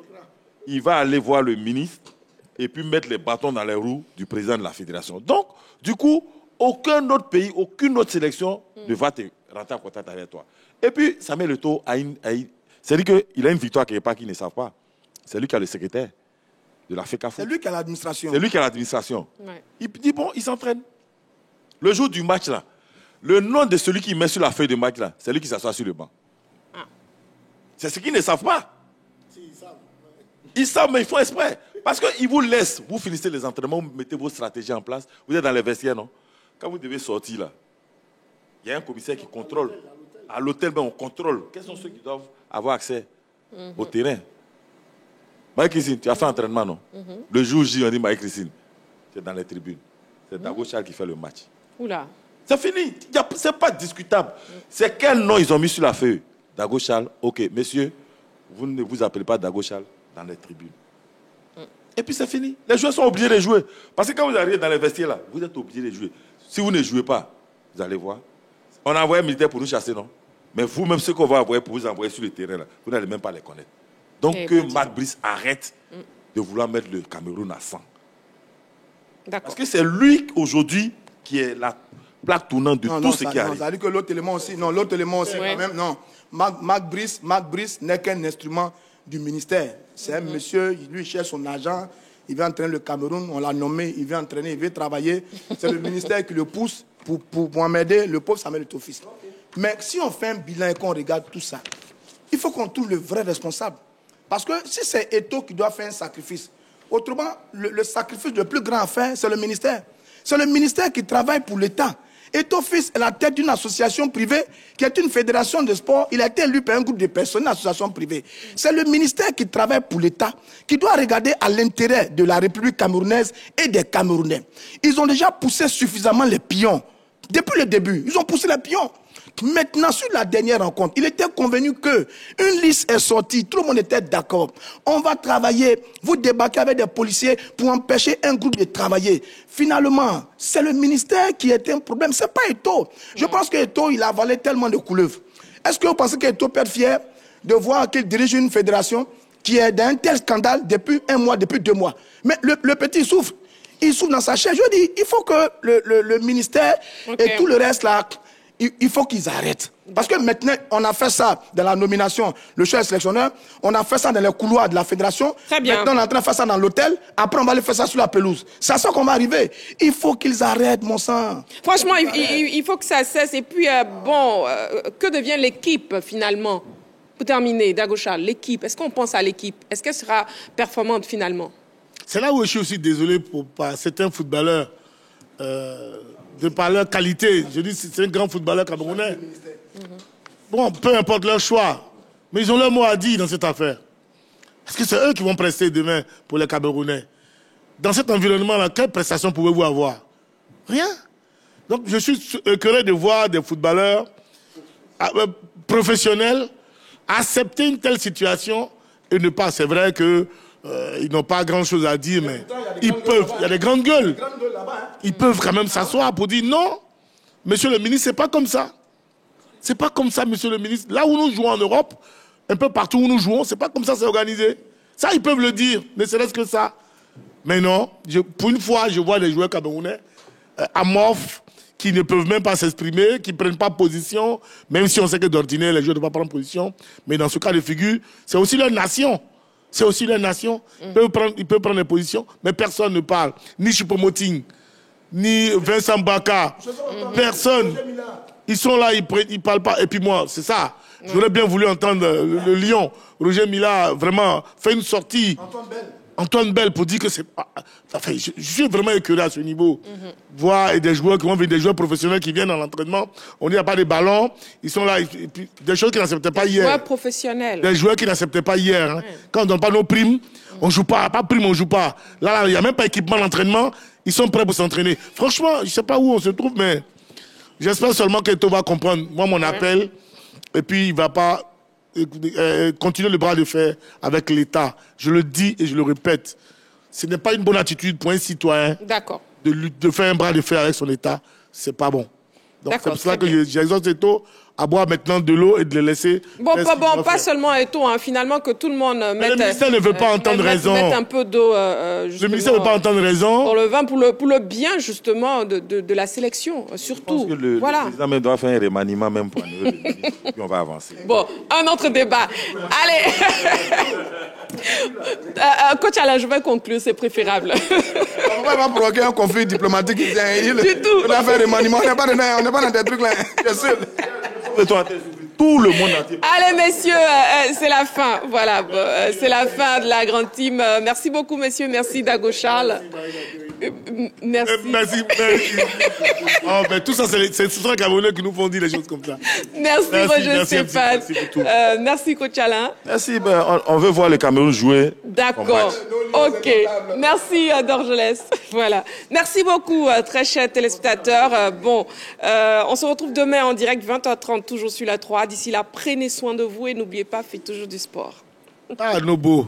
G: il va aller voir le ministre et puis mettre les bâtons dans les roues du président de la fédération. Donc, du coup, aucun autre pays, aucune autre sélection ne va te rentrer en contact avec toi. Et puis, Samuel Eto'o c'est-à-dire qu'il a une victoire quelque part qu'ils ne savent pas. C'est lui qui a le secrétaire de la FECAFO.
E: C'est lui qui a l'administration.
G: C'est lui qui a l'administration.
A: Ouais.
G: Il dit, bon, il s'entraîne. Le jour du match, là, le nom de celui qui met sur la feuille de match, là, c'est lui qui s'assoit sur le banc. C'est ce qu'ils ne savent pas. Ils savent, mais ils font exprès. Parce qu'ils vous laissent, vous finissez les entraînements, vous mettez vos stratégies en place, vous êtes dans les vestiaires, non? Quand vous devez sortir, là, il y a un commissaire qui contrôle. À l'hôtel, on contrôle. Quels sont ceux qui doivent avoir accès au terrain? Marie-Christine, tu as fait entraînement, non? Le jour J, on dit Marie-Christine, tu es dans les tribunes. C'est Dago Charles qui fait le match.
A: Oula.
G: C'est fini. Ce n'est pas discutable. C'est quel nom ils ont mis sur la feuille? Dago Charles, ok, messieurs, vous ne vous appelez pas Dago Charles dans les tribunes. Et puis c'est fini. Les joueurs sont obligés de jouer. Parce que quand vous arrivez dans les vestiaires là, vous êtes obligés de jouer. Si vous ne jouez pas, vous allez voir. On a envoyé un militaire pour nous chasser, non? Mais vous-même, ceux qu'on va envoyer pour vous envoyer sur le terrain, là, vous n'allez même pas les connaître. Donc que Marc Brice arrête de vouloir mettre le Cameroun à 100. Parce que c'est lui, aujourd'hui, qui est la plaque tournante de tout ce qui arrive.
E: Ça veut dire que l'autre élément aussi, quand même, non. Marc Brice n'est qu'un instrument du ministère. C'est un monsieur, lui, il cherche son agent, il veut entraîner le Cameroun, on l'a nommé, il veut entraîner, il veut travailler. C'est le ministère qui le pousse pour m'aider, le pauvre Samuel Eto'o fils. Mais si on fait un bilan et qu'on regarde tout ça, il faut qu'on trouve le vrai responsable. Parce que si c'est Eto'o qui doit faire un sacrifice, autrement, le sacrifice le plus grand à faire, c'est le ministère. C'est le ministère qui travaille pour l'État. Eto'o fils est la tête d'une association privée qui est une fédération de sport. Il a été élu par un groupe de personnes, une association privée. C'est le ministère qui travaille pour l'État, qui doit regarder à l'intérêt de la République camerounaise et des Camerounais. Ils ont déjà poussé suffisamment les pions. Depuis le début, ils ont poussé les pions. Maintenant, sur la dernière rencontre, il était convenu qu'une liste est sortie, tout le monde était d'accord. On va travailler, vous débarquez avec des policiers pour empêcher un groupe de travailler. Finalement, c'est le ministère qui était un problème, c'est pas Eto'o. Je pense que Eto'o, il a avalé tellement de couleuvres. Est-ce que vous pensez qu'Eto'o peut être fier de voir qu'il dirige une fédération qui est dans un tel scandale depuis 1 mois, depuis 2 mois? Mais le petit souffre. Il souffre dans sa chair. Je dis, il faut que le ministère et tout le reste là, il faut qu'ils arrêtent. Parce que maintenant, on a fait ça dans la nomination, le chef sélectionneur, on a fait ça dans les couloirs de la fédération. Maintenant, on est en train de faire ça dans l'hôtel. Après, on va aller faire ça sur la pelouse. C'est à ça qu'on va arriver. Il faut qu'ils arrêtent, mon sang.
A: Franchement, il faut que ça cesse. Et puis, que devient l'équipe, finalement? Pour terminer, Dago Charles, l'équipe, est-ce qu'on pense à l'équipe? Est-ce qu'elle sera performante, finalement?
C: C'est là où je suis aussi désolé pour certains footballeurs de par leur qualité. Je dis c'est un grand footballeur camerounais. Bon, peu importe leur choix, mais ils ont leur mot à dire dans cette affaire. Est-ce que c'est eux qui vont prester demain pour les Camerounais? Dans cet environnement-là, quelle prestation pouvez-vous avoir? Rien. Donc je suis écœuré de voir des footballeurs professionnels accepter une telle situation et ne pas. C'est vrai que ils n'ont pas grand-chose à dire, mais ils peuvent. Il y a des grandes gueules. Ils peuvent quand même s'asseoir pour dire non, monsieur le ministre, c'est pas comme ça. C'est pas comme ça, monsieur le ministre. Là où nous jouons en Europe, un peu partout où nous jouons, c'est pas comme ça c'est organisé. Ça, ils peuvent le dire, ne serait-ce que ça. Mais non, pour une fois, je vois des joueurs camerounais amorphes, qui ne peuvent même pas s'exprimer, qui ne prennent pas position, même si on sait que d'ordinaire, les joueurs ne doivent pas prendre position. Mais dans ce cas de figure, c'est aussi leur nation. C'est aussi leur nation. Ils peuvent prendre des positions, mais personne ne parle. Ni Choupo-Moting, ni Vincent Baka. Personne. Ils sont là, ils ne parlent pas. Et puis moi, c'est ça. J'aurais bien voulu entendre le Lion. Roger Mila, vraiment, fait une sortie. Antoine Bell pour dire que c'est... Enfin, je suis vraiment écœuré à ce niveau. Voir des joueurs qui vont venir, des joueurs professionnels qui viennent à l'entraînement. On n'y a pas de ballons. Ils sont là. Et puis, des choses qu'ils n'acceptaient pas hier.
A: Des joueurs professionnels.
C: Des joueurs qui n'acceptaient pas hier. Hein. Quand on ne donne pas nos primes, on ne joue pas. Pas prime, on ne joue pas. Là, il n'y a même pas équipement d'entraînement. Ils sont prêts pour s'entraîner. Franchement, je ne sais pas où on se trouve, mais j'espère seulement qu'Eto va comprendre. Moi, mon appel. Et puis, il ne va pas... continuer le bras de fer avec l'État. Je le dis et je le répète. Ce n'est pas une bonne attitude pour un citoyen de faire un bras de fer avec son État. C'est pas bon. Donc c'est pour cela que j'exhorte Eto à boire maintenant de l'eau et de les laisser...
A: Bon, pas seulement Eto, hein, finalement que tout le monde mette...
C: Le ministère ne veut pas entendre raison.
A: Mettre un peu d'eau...
C: le ministère ne veut pas entendre raison.
A: Pour le vin, pour le bien, justement, de la sélection, surtout.
G: Je pense que le président même doit faire un remaniement même pour un puis on va avancer.
A: Bon, un autre débat. Allez Coach Alain, je vais conclure, c'est préférable.
E: On va provoquer un conflit diplomatique.
A: Du tout.
E: On a fait un remaniement, on n'est pas dans des trucs là. Je suis sûr.
G: Tout le monde entier.
A: Allez, messieurs, c'est la fin. Voilà, c'est la fin de la grande team. Merci beaucoup, messieurs. Merci, Dago Charles. Merci.
C: Merci. Oh, mais tout ça, ce sont les Camerounais qui nous font dire les choses comme ça.
A: Merci Roger Stéphane. Merci, Coach Alain.
G: Merci. On veut voir le Cameroun jouer.
A: D'accord. OK. Merci, Dorgelès. Voilà. Merci beaucoup, très chers téléspectateurs. On se retrouve demain en direct, 20h30, toujours sur la 3. D'ici là, prenez soin de vous et n'oubliez pas, faites toujours du sport.
C: Ah, nos beaux.